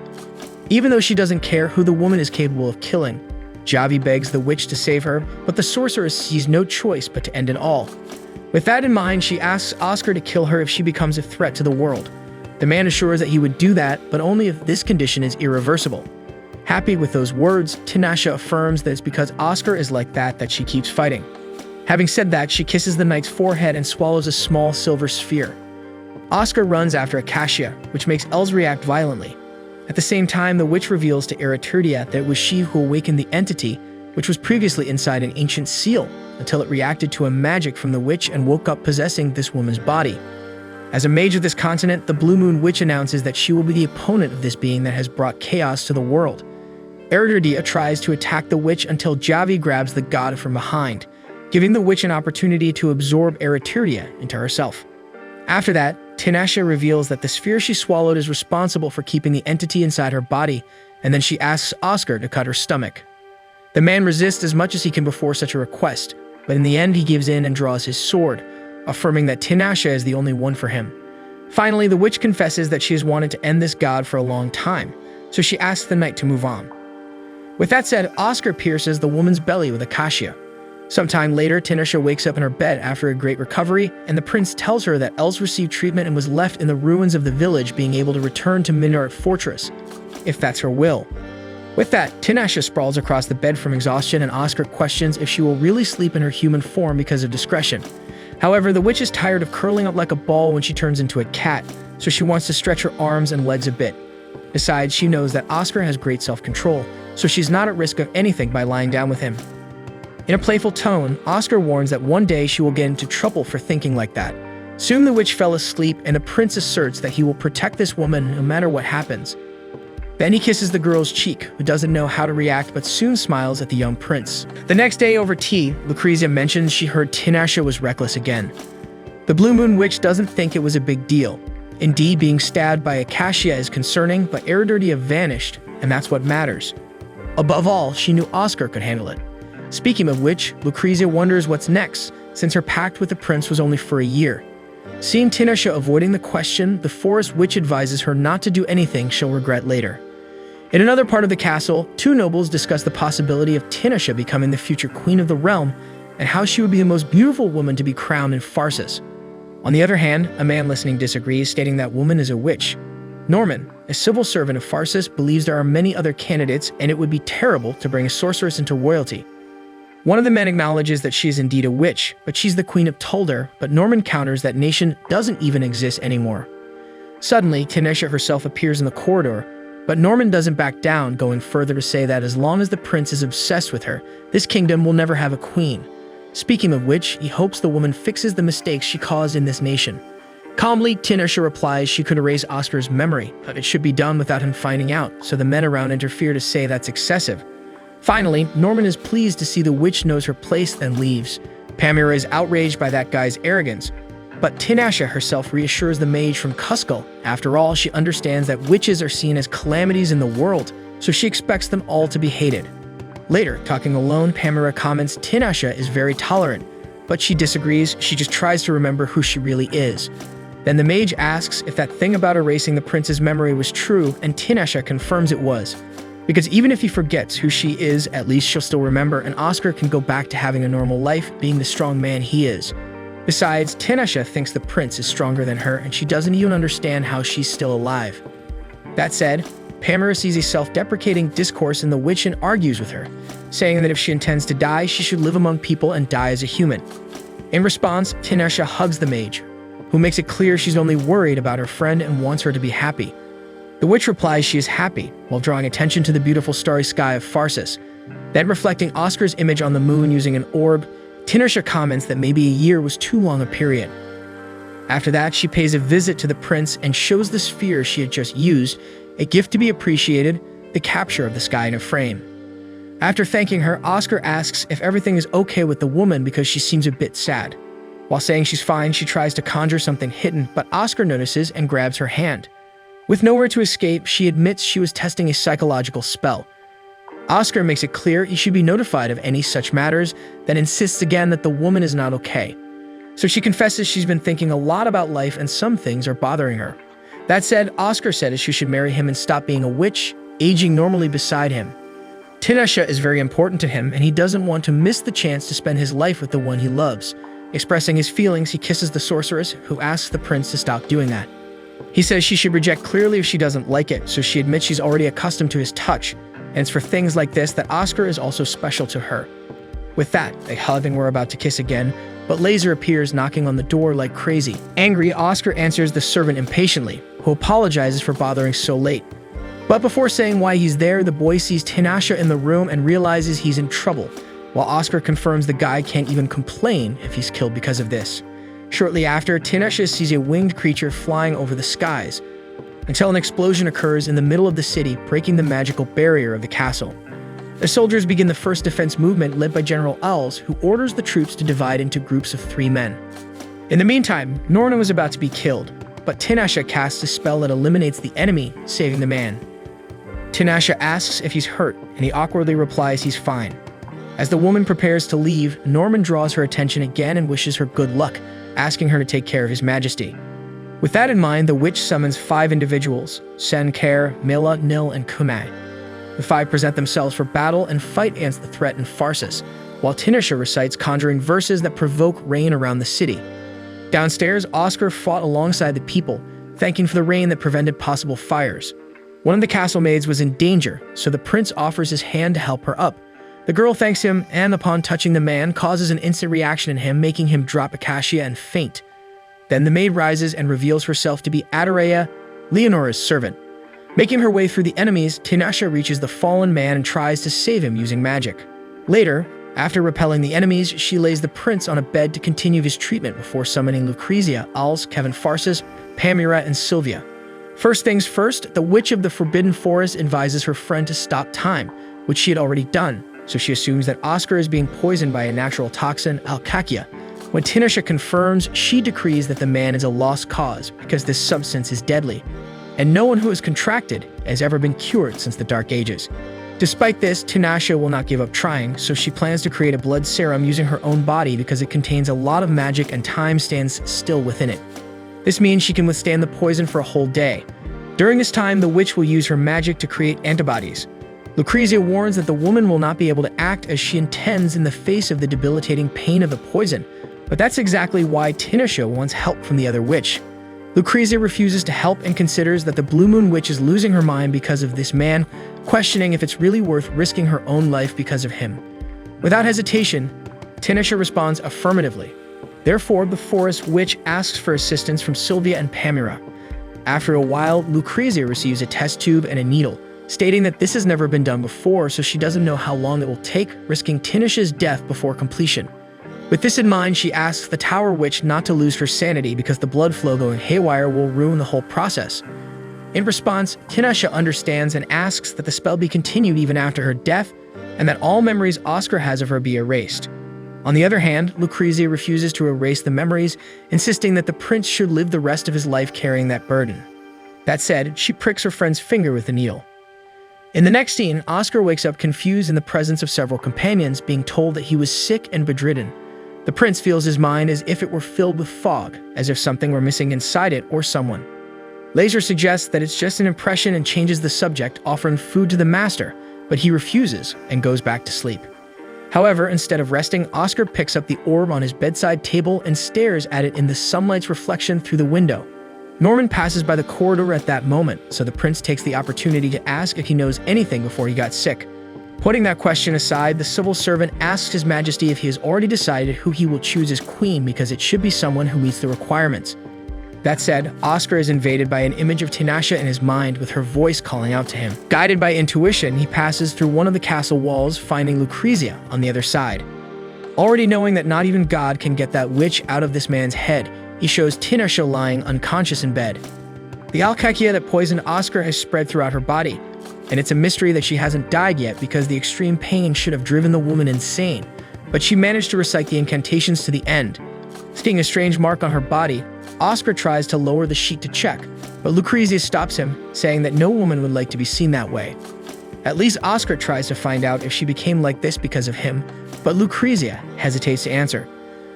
Even though she doesn't care who the woman is capable of killing, Javi begs the witch to save her, but the sorceress sees no choice but to end it all. With that in mind, she asks Oscar to kill her if she becomes a threat to the world. The man assures that he would do that, but only if this condition is irreversible. Happy with those words, Tinashe affirms that it's because Oscar is like that she keeps fighting. Having said that, she kisses the knight's forehead and swallows a small silver sphere. Oscar runs after Acacia, which makes Els react violently. At the same time, the witch reveals to Ereturdia that it was she who awakened the entity, which was previously inside an ancient seal, until it reacted to a magic from the witch and woke up possessing this woman's body. As a mage of this continent, the Blue Moon Witch announces that she will be the opponent of this being that has brought chaos to the world. Ereturdia tries to attack the witch until Javi grabs the god from behind, giving the witch an opportunity to absorb Ereturdia into herself. After that, Tinashe reveals that the sphere she swallowed is responsible for keeping the entity inside her body, and then she asks Oscar to cut her stomach. The man resists as much as he can before such a request, but in the end he gives in and draws his sword, affirming that Tinashe is the only one for him. Finally, the witch confesses that she has wanted to end this god for a long time, so she asks the knight to move on. With that said, Oscar pierces the woman's belly with Acacia. Sometime later, Tinashe wakes up in her bed after a great recovery, and the prince tells her that Els received treatment and was left in the ruins of the village, being able to return to Minaret Fortress, if that's her will. With that, Tinashe sprawls across the bed from exhaustion, and Oscar questions if she will really sleep in her human form because of discretion. However, the witch is tired of curling up like a ball when she turns into a cat, so she wants to stretch her arms and legs a bit. Besides, she knows that Oscar has great self-control, so she's not at risk of anything by lying down with him. In a playful tone, Oscar warns that one day she will get into trouble for thinking like that. Soon the witch fell asleep, and the prince asserts that he will protect this woman no matter what happens. Then he kisses the girl's cheek, who doesn't know how to react but soon smiles at the young prince. The next day over tea, Lucrezia mentions she heard Tinashe was reckless again. The Blue Moon Witch doesn't think it was a big deal. Indeed, being stabbed by Acacia is concerning, but Ereturdia vanished, and that's what matters. Above all, she knew Oscar could handle it. Speaking of which, Lucrezia wonders what's next, since her pact with the prince was only for a year. Seeing Tinashe avoiding the question, the forest witch advises her not to do anything she'll regret later. In another part of the castle, two nobles discuss the possibility of Tinashe becoming the future queen of the realm, and how she would be the most beautiful woman to be crowned in Pharsis. On the other hand, a man listening disagrees, stating that woman is a witch. Norman, a civil servant of Pharsis, believes there are many other candidates, and it would be terrible to bring a sorceress into royalty. One of the men acknowledges that she is indeed a witch, but she's the queen of Tuldar, but Norman counters that nation doesn't even exist anymore. Suddenly, Tinashe herself appears in the corridor, but Norman doesn't back down, going further to say that as long as the prince is obsessed with her, this kingdom will never have a queen. Speaking of which, he hopes the woman fixes the mistakes she caused in this nation. Calmly, Tinashe replies she could erase Oscar's memory, but it should be done without him finding out, so the men around interfere to say that's excessive. Finally, Norman is pleased to see the witch knows her place and leaves. Pamira is outraged by that guy's arrogance, but Tinashe herself reassures the mage from Cuscal. After all, she understands that witches are seen as calamities in the world, so she expects them all to be hated. Later, talking alone, Pamira comments Tinashe is very tolerant, but she disagrees. She just tries to remember who she really is. Then the mage asks if that thing about erasing the prince's memory was true, and Tinashe confirms it was. Because even if he forgets who she is, at least she'll still remember, and Oscar can go back to having a normal life, being the strong man he is. Besides, Tinashe thinks the prince is stronger than her, and she doesn't even understand how she's still alive. That said, Pamira sees a self-deprecating discourse in the witch and argues with her, saying that if she intends to die, she should live among people and die as a human. In response, Tinashe hugs the mage, who makes it clear she's only worried about her friend and wants her to be happy. The witch replies she is happy, while drawing attention to the beautiful starry sky of Pharsis. Then reflecting Oscar's image on the moon using an orb, Tinashe comments that maybe a year was too long a period. After that, she pays a visit to the prince and shows the sphere she had just used, a gift to be appreciated, the capture of the sky in a frame. After thanking her, Oscar asks if everything is okay with the woman because she seems a bit sad. While saying she's fine, she tries to conjure something hidden, but Oscar notices and grabs her hand. With nowhere to escape, she admits she was testing a psychological spell. Oscar makes it clear he should be notified of any such matters, then insists again that the woman is not okay. So she confesses she's been thinking a lot about life and some things are bothering her. That said, Oscar said she should marry him and stop being a witch, aging normally beside him. Tinashe is very important to him, and he doesn't want to miss the chance to spend his life with the one he loves. Expressing his feelings, he kisses the sorceress, who asks the prince to stop doing that. He says she should reject clearly if she doesn't like it, so she admits she's already accustomed to his touch, and it's for things like this that Oscar is also special to her. With that, they hug and were about to kiss again, but Lazar appears knocking on the door like crazy. Angry, Oscar answers the servant impatiently, who apologizes for bothering so late. But before saying why he's there, the boy sees Tinashe in the room and realizes he's in trouble, while Oscar confirms the guy can't even complain if he's killed because of this. Shortly after, Tinashe sees a winged creature flying over the skies, until an explosion occurs in the middle of the city, breaking the magical barrier of the castle. The soldiers begin the first defense movement led by General Els, who orders the troops to divide into groups of 3 men. In the meantime, Norna was about to be killed, but Tinashe casts a spell that eliminates the enemy, saving the man. Tinashe asks if he's hurt, and he awkwardly replies he's fine. As the woman prepares to leave, Norman draws her attention again and wishes her good luck, asking her to take care of his majesty. With that in mind, the witch summons 5 individuals, Sen, Care, Mila, Nil, and Kumai. The 5 present themselves for battle and fight against the threat and Farsis, while Tinashe recites conjuring verses that provoke rain around the city. Downstairs, Oscar fought alongside the people, thanking for the rain that prevented possible fires. One of the castle maids was in danger, so the prince offers his hand to help her up. The girl thanks him, and upon touching the man, causes an instant reaction in him, making him drop Acacia and faint. Then the maid rises and reveals herself to be Adorea, Leonora's servant. Making her way through the enemies, Tinashe reaches the fallen man and tries to save him using magic. Later, after repelling the enemies, she lays the prince on a bed to continue his treatment before summoning Lucrezia, Als, Kevin Farsis, Pamira, and Sylvia. First things first, the Witch of the Forbidden Forest advises her friend to stop time, which she had already done, so she assumes that Oscar is being poisoned by a natural toxin, alcacia. When Tinashe confirms, she decrees that the man is a lost cause because this substance is deadly, and no one who has contracted has ever been cured since the Dark Ages. Despite this, Tinashe will not give up trying, so she plans to create a blood serum using her own body because it contains a lot of magic and time stands still within it. This means she can withstand the poison for a whole day. During this time, the witch will use her magic to create antibodies. Lucrezia warns that the woman will not be able to act as she intends in the face of the debilitating pain of the poison, but that's exactly why Tinashe wants help from the other witch. Lucrezia refuses to help and considers that the Blue Moon Witch is losing her mind because of this man, questioning if it's really worth risking her own life because of him. Without hesitation, Tinashe responds affirmatively. Therefore, the Forest Witch asks for assistance from Sylvia and Pamira. After a while, Lucrezia receives a test tube and a needle, stating that this has never been done before, so she doesn't know how long it will take, risking Tinashe's death before completion. With this in mind, she asks the Tower Witch not to lose her sanity because the blood flow going haywire will ruin the whole process. In response, Tinashe understands and asks that the spell be continued even after her death, and that all memories Oscar has of her be erased. On the other hand, Lucrezia refuses to erase the memories, insisting that the prince should live the rest of his life carrying that burden. That said, she pricks her friend's finger with the needle. In the next scene, Oscar wakes up confused in the presence of several companions, being told that he was sick and bedridden. The prince feels his mind as if it were filled with fog, as if something were missing inside it or someone. Lazar suggests that it's just an impression and changes the subject, offering food to the master, but he refuses and goes back to sleep. However, instead of resting, Oscar picks up the orb on his bedside table and stares at it in the sunlight's reflection through the window. Norman passes by the corridor at that moment, so the prince takes the opportunity to ask if he knows anything before he got sick. Putting that question aside, the civil servant asks His Majesty if he has already decided who he will choose as queen because it should be someone who meets the requirements. That said, Oscar is invaded by an image of Tinashe in his mind with her voice calling out to him. Guided by intuition, he passes through one of the castle walls, finding Lucrezia on the other side. Already knowing that not even God can get that witch out of this man's head, he shows Tinashe lying unconscious in bed. The alcacia that poisoned Oscar has spread throughout her body, and it's a mystery that she hasn't died yet because the extreme pain should have driven the woman insane. But she managed to recite the incantations to the end. Seeing a strange mark on her body, Oscar tries to lower the sheet to check, but Lucrezia stops him, saying that no woman would like to be seen that way. At least Oscar tries to find out if she became like this because of him, but Lucrezia hesitates to answer.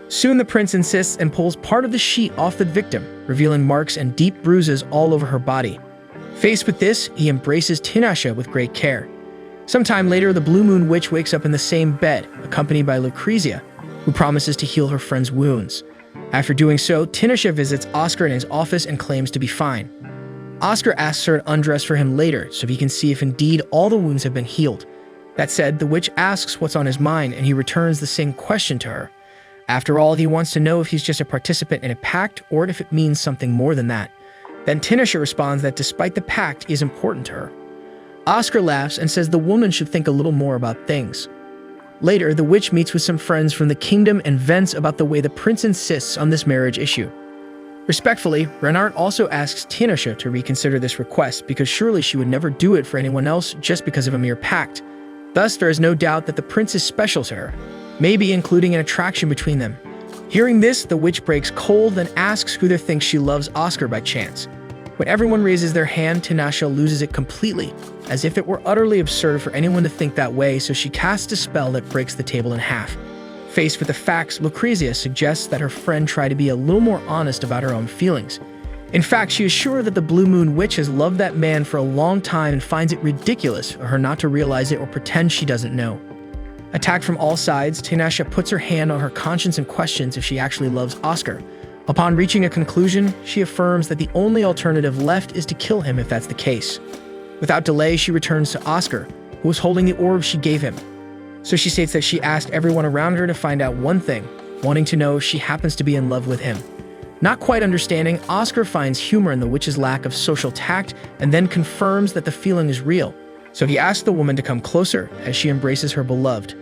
Soon the prince insists and pulls part of the sheet off the victim, revealing marks and deep bruises all over her body. Faced with this, he embraces Tinashe with great care. Sometime later, the Blue Moon Witch wakes up in the same bed, accompanied by Lucrezia, who promises to heal her friend's wounds. After doing so, Tinashe visits Oscar in his office and claims to be fine. Oscar asks her to undress for him later so he can see if indeed all the wounds have been healed. That said, the witch asks what's on his mind and he returns the same question to her. After all, he wants to know if he's just a participant in a pact or if it means something more than that. Then Tinashe responds that despite the pact, he is important to her. Oscar laughs and says the woman should think a little more about things. Later, the witch meets with some friends from the kingdom and vents about the way the prince insists on this marriage issue. Respectfully, Renard also asks Tinashe to reconsider this request because surely she would never do it for anyone else just because of a mere pact. Thus, there is no doubt that the prince is special to her, maybe including an attraction between them. Hearing this, the witch breaks cold and asks who there thinks she loves Oscar by chance. When everyone raises their hand, Tinashe loses it completely, as if it were utterly absurd for anyone to think that way, so she casts a spell that breaks the table in half. Faced with the facts, Lucrezia suggests that her friend try to be a little more honest about her own feelings. In fact, she is sure that the Blue Moon Witch has loved that man for a long time and finds it ridiculous for her not to realize it or pretend she doesn't know. Attacked from all sides, Tinashe puts her hand on her conscience and questions if she actually loves Oscar. Upon reaching a conclusion, she affirms that the only alternative left is to kill him if that's the case. Without delay, she returns to Oscar, who was holding the orb she gave him. So she states that she asked everyone around her to find out one thing, wanting to know if she happens to be in love with him. Not quite understanding, Oscar finds humor in the witch's lack of social tact and then confirms that the feeling is real. So he asks the woman to come closer as she embraces her beloved.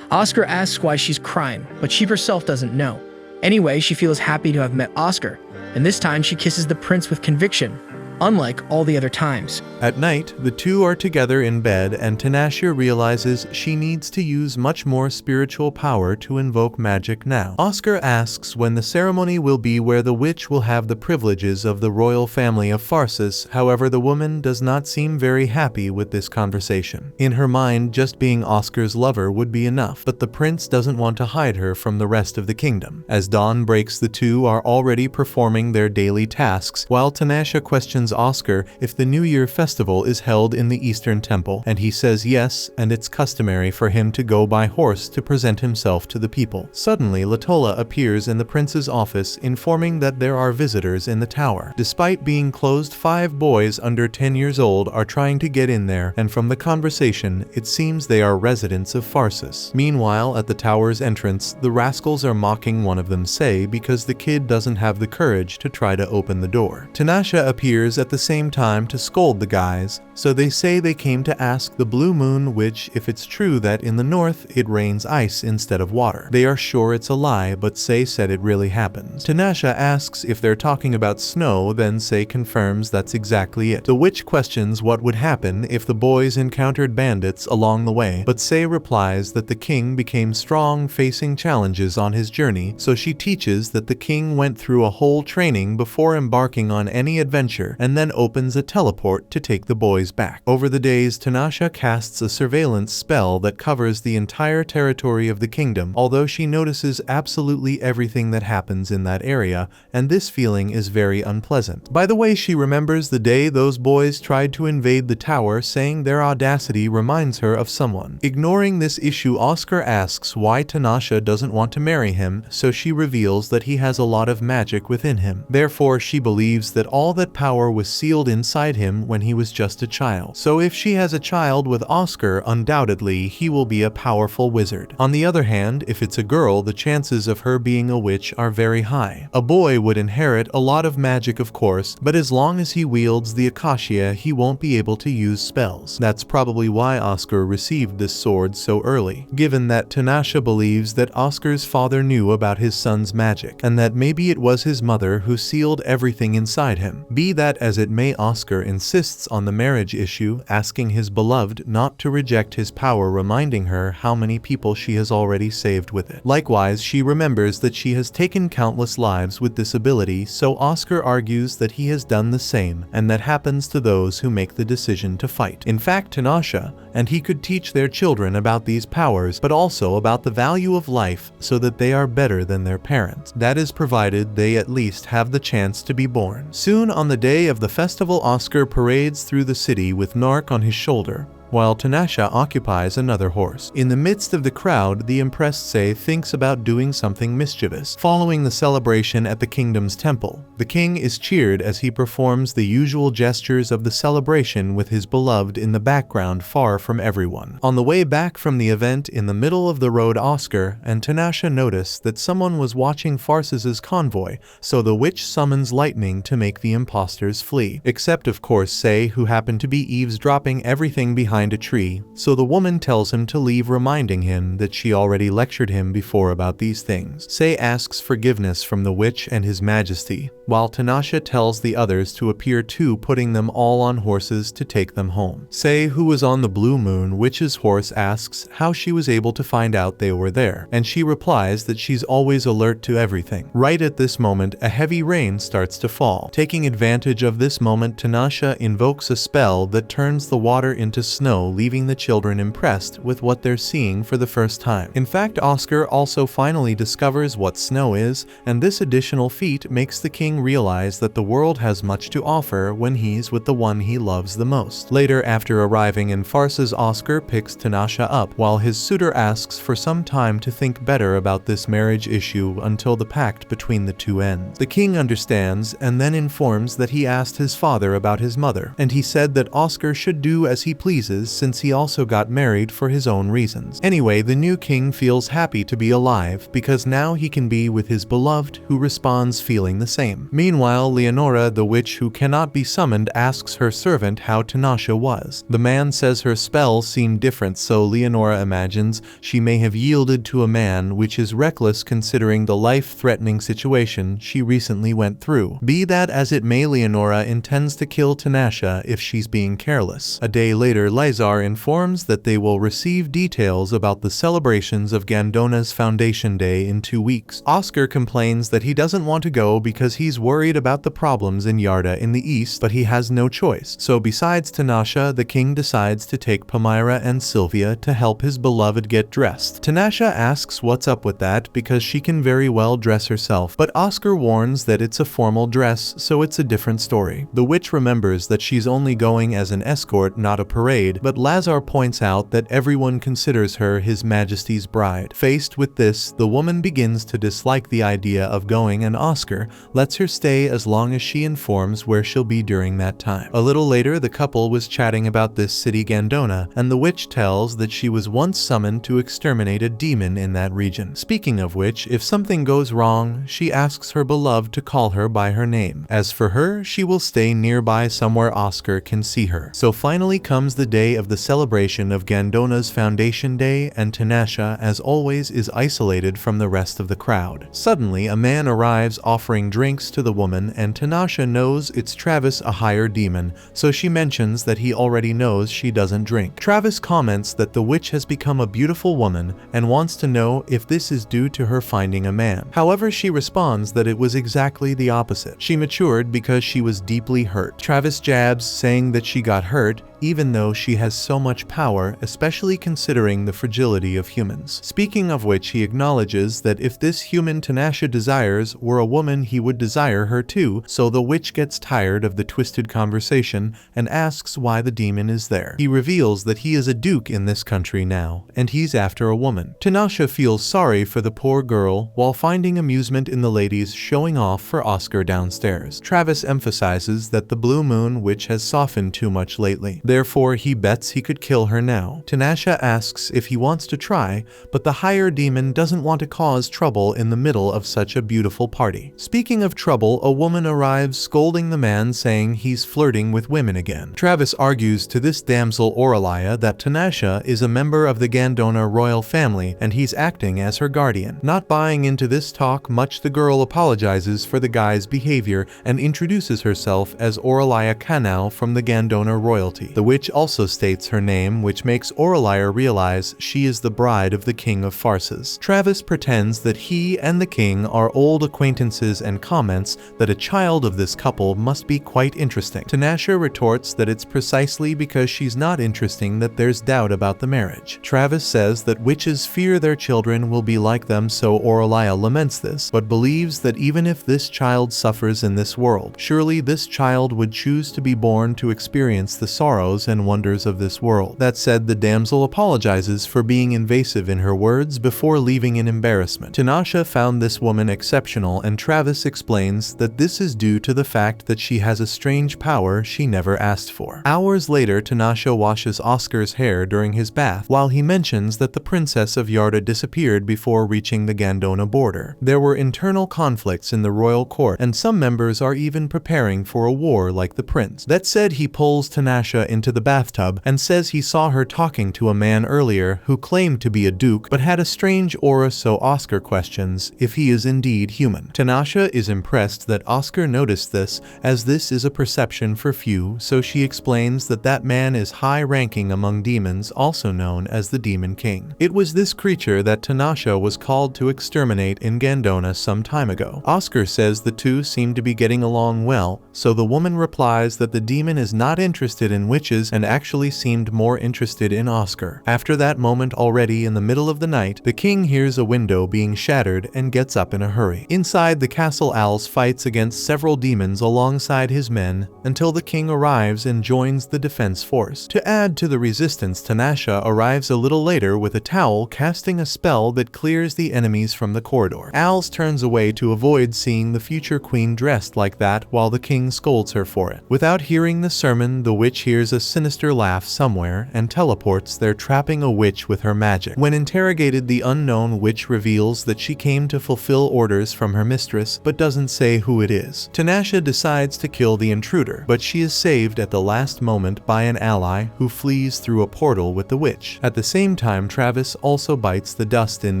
Oscar asks why she's crying, but she herself doesn't know. Anyway, she feels happy to have met Oscar, and this time she kisses the prince with conviction, unlike all the other times. At night, the two are together in bed and Tinashe realizes she needs to use much more spiritual power to invoke magic now. Oscar asks when the ceremony will be where the witch will have the privileges of the royal family of Pharsis. However, the woman does not seem very happy with this conversation. In her mind, just being Oscar's lover would be enough, but the prince doesn't want to hide her from the rest of the kingdom. As dawn breaks, the two are already performing their daily tasks, while Tinashe questions Oscar if the New Year festival is held in the Eastern Temple, and he says yes, and it's customary for him to go by horse to present himself to the people. Suddenly, Latola appears in the prince's office, informing that there are visitors in the tower. Despite being closed, 5 boys under 10 years old are trying to get in there, and from the conversation, it seems they are residents of Pharsis. Meanwhile, at the tower's entrance, the rascals are mocking one of them, say because the kid doesn't have the courage to try to open the door. Tinashe appears at the same time to scold the guys, so they say they came to ask the Blue Moon Witch if it's true that in the north it rains ice instead of water. They are sure it's a lie, but Sei said it really happens. Tinashe asks if they're talking about snow, then Sei confirms that's exactly it. The witch questions what would happen if the boys encountered bandits along the way, but Sei replies that the king became strong facing challenges on his journey, so she teaches that the king went through a whole training before embarking on any adventure, and then opens a teleport to take the boys back. Over the days, Tinashe casts a surveillance spell that covers the entire territory of the kingdom, although she notices absolutely everything that happens in that area, and this feeling is very unpleasant. By the way, she remembers the day those boys tried to invade the tower, saying their audacity reminds her of someone. Ignoring this issue, Oscar asks why Tinashe doesn't want to marry him, so she reveals that he has a lot of magic within him. Therefore, she believes that all that power was sealed inside him when he was just a child. So if she has a child with Oscar, undoubtedly he will be a powerful wizard. On the other hand, if it's a girl, the chances of her being a witch are very high. A boy would inherit a lot of magic, of course, but as long as he wields the acacia, he won't be able to use spells. That's probably why Oscar received this sword so early, given that Tinashe believes that Oscar's father knew about his son's magic, and that maybe it was his mother who sealed everything inside him. Be that as it may, Oscar insists on the marriage issue, asking his beloved not to reject his power, reminding her how many people she has already saved with it. Likewise, she remembers that she has taken countless lives with this ability, so Oscar argues that he has done the same, and that happens to those who make the decision to fight. In fact, Tanasha and he could teach their children about these powers, but also about the value of life so that they are better than their parents. That is provided they at least have the chance to be born. Soon on the day of the festival, Oscar parades through the city with Nark on his shoulder, while Tanasha occupies another horse. In the midst of the crowd, the impressed Sei thinks about doing something mischievous. Following the celebration at the kingdom's temple, the king is cheered as he performs the usual gestures of the celebration with his beloved in the background far from everyone. On the way back from the event, in the middle of the road, Oscar and Tanasha notice that someone was watching Farses's convoy, so the witch summons lightning to make the imposters flee. Except of course Sei, who happened to be eavesdropping everything behind a tree, so the woman tells him to leave, reminding him that she already lectured him before about these things. Sei asks forgiveness from the witch and his majesty, while Tanasha tells the others to appear too, putting them all on horses to take them home. Sei, who was on the Blue Moon Witch's horse, asks how she was able to find out they were there, and she replies that she's always alert to everything. Right at this moment, a heavy rain starts to fall. Taking advantage of this moment, Tanasha invokes a spell that turns the water into snow, leaving the children impressed with what they're seeing for the first time. In fact, Oscar also finally discovers what snow is, and this additional feat makes the king realize that the world has much to offer when he's with the one he loves the most. Later, after arriving in Farses, Oscar picks Tanasha up, while his suitor asks for some time to think better about this marriage issue until the pact between the two ends. The king understands and then informs that he asked his father about his mother, and he said that Oscar should do as he pleases since he also got married for his own reasons. Anyway, the new king feels happy to be alive because now he can be with his beloved, who responds feeling the same. Meanwhile, Leonora, the witch who cannot be summoned, asks her servant how Tanasha was. The man says her spells seem different, so Leonora imagines she may have yielded to a man, which is reckless considering the life-threatening situation she recently went through. Be that as it may, Leonora intends to kill Tanasha if she's being careless. A day later, Lazar informs that they will receive details about the celebrations of Gandona's Foundation Day in 2 weeks. Oscar complains that he doesn't want to go because he's worried about the problems in Yarda in the east, but he has no choice. So besides Tanasha, the king decides to take Palmyra and Sylvia to help his beloved get dressed. Tanasha asks what's up with that because she can very well dress herself, but Oscar warns that it's a formal dress, so it's a different story. The witch remembers that she's only going as an escort, not a parade, but Lazar points out that everyone considers her His Majesty's bride. Faced with this, the woman begins to dislike the idea of going, and Oscar lets her stay as long as she informs where she'll be during that time. A little later, the couple was chatting about this city Gandona, and the witch tells that she was once summoned to exterminate a demon in that region. Speaking of which, if something goes wrong, she asks her beloved to call her by her name. As for her, she will stay nearby somewhere Oscar can see her. So finally comes the day of the celebration of Gandona's Foundation Day, and Tanasha, as always, is isolated from the rest of the crowd. Suddenly, a man arrives offering drinks to the woman, and Tanasha knows it's Travis, a higher demon, so she mentions that he already knows she doesn't drink. Travis comments that the witch has become a beautiful woman and wants to know if this is due to her finding a man. However, she responds that it was exactly the opposite. She matured because she was deeply hurt. Travis jabs, saying that she got hurt even though she has so much power, especially considering the fragility of humans. Speaking of which, he acknowledges that if this human Tanasha desires were a woman, he would desire her too, so the witch gets tired of the twisted conversation and asks why the demon is there. He reveals that he is a duke in this country now, and he's after a woman. Tanasha feels sorry for the poor girl, while finding amusement in the ladies showing off for Oscar downstairs. Travis emphasizes that the Blue Moon Witch has softened too much lately. therefore he bets he could kill her now. Tanasha asks if he wants to try, but the higher demon doesn't want to cause trouble in the middle of such a beautiful party. Speaking of trouble, a woman arrives scolding the man, saying he's flirting with women again. Travis argues to this damsel Oralia that Tanasha is a member of the Gandona royal family and he's acting as her guardian. Not buying into this talk much, the girl apologizes for the guy's behavior and introduces herself as Oralia Kanau from the Gandona royalty. The witch also states her name, which makes Oralia realize she is the bride of the king of farces. Travis pretends that he and the king are old acquaintances and comments that a child of this couple must be quite interesting. Tanasha retorts that it's precisely because she's not interesting that there's doubt about the marriage. Travis says that witches fear their children will be like them, so Oralia laments this, but believes that even if this child suffers in this world, surely this child would choose to be born to experience the sorrows and wonders of this world. That said, the damsel apologizes for being invasive in her words before leaving in embarrassment. Tanasha found this woman exceptional, and Travis explains that this is due to the fact that she has a strange power she never asked for. Hours later, Tanasha washes Oscar's hair during his bath, while he mentions that the princess of Yarda disappeared before reaching the Gandona border. There were internal conflicts in the royal court, and some members are even preparing for a war like the prince. That said, he pulls Tanasha into the bathtub and says he saw her talking to a man earlier who claimed to be a duke but had a strange aura, so Oscar questions if he is indeed human. Tanasha is impressed that Oscar noticed this, as this is a perception for few, so she explains that that man is high-ranking among demons, also known as the Demon King. It was this creature that Tanasha was called to exterminate in Gandona some time ago. Oscar says the two seem to be getting along well, so the woman replies that the demon is not interested in witches and actually seemed more interested in Oscar. After that moment, already in the middle of the night, the king hears a window being shattered and gets up in a hurry. Inside the castle, Owls fights against several demons alongside his men until the king arrives and joins the defense force. To add to the resistance, Tanasha arrives a little later with a towel, casting a spell that clears the enemies from the corridor. Owls turns away to avoid seeing the future queen dressed like that, while the king scolds her for it. Without hearing the sermon, the witch hears a sinister laugh somewhere and teleports there, trapping a witch with her magic. When interrogated, the unknown witch reveals that she came to fulfill orders from her mistress, but doesn't say who it is. Tanasha decides to kill the intruder, but she is saved at the last moment by an ally who flees through a portal with the witch. At the same time, Travis also bites the dust in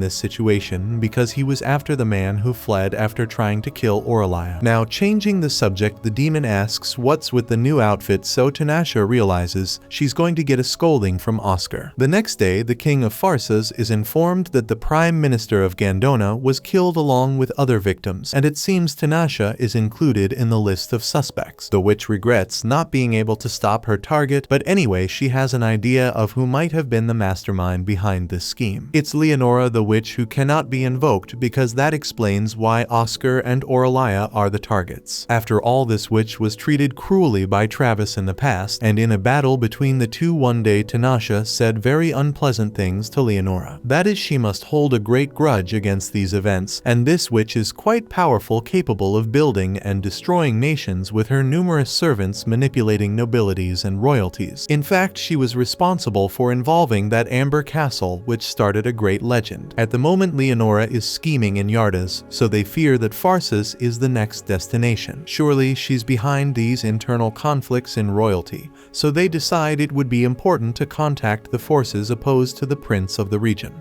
this situation because he was after the man who fled after trying to kill Oralia. Now, changing the subject, the demon asks what's with the new outfit, so Tanasha realizes she's going to get a scolding from Oscar. The next day, the king of Farces is informed that the prime minister of Gandona was killed along with other victims, and it seems Tanasha is included in the list of suspects. The witch regrets not being able to stop her target, but anyway, she has an idea of who might have been the mastermind behind this scheme. It's Leonora the witch, who cannot be invoked because that explains why Oscar and Oralia are the targets. After all, this witch was treated cruelly by Travis in the past, and in a battle between the two one day, Tanasha said very unpleasant things to Leonora. That is, she must hold a great grudge against these events, and this witch is quite powerful, capable of building and destroying nations with her numerous servants, manipulating nobilities and royalties. In fact, she was responsible for involving that Amber Castle, which started a great legend. At the moment, Leonora is scheming in Yardas, so they fear that Farces is the next destination. Surely she's behind these internal conflicts in royalty, so they decide it would be important to contact the forces opposed to the prince of the region.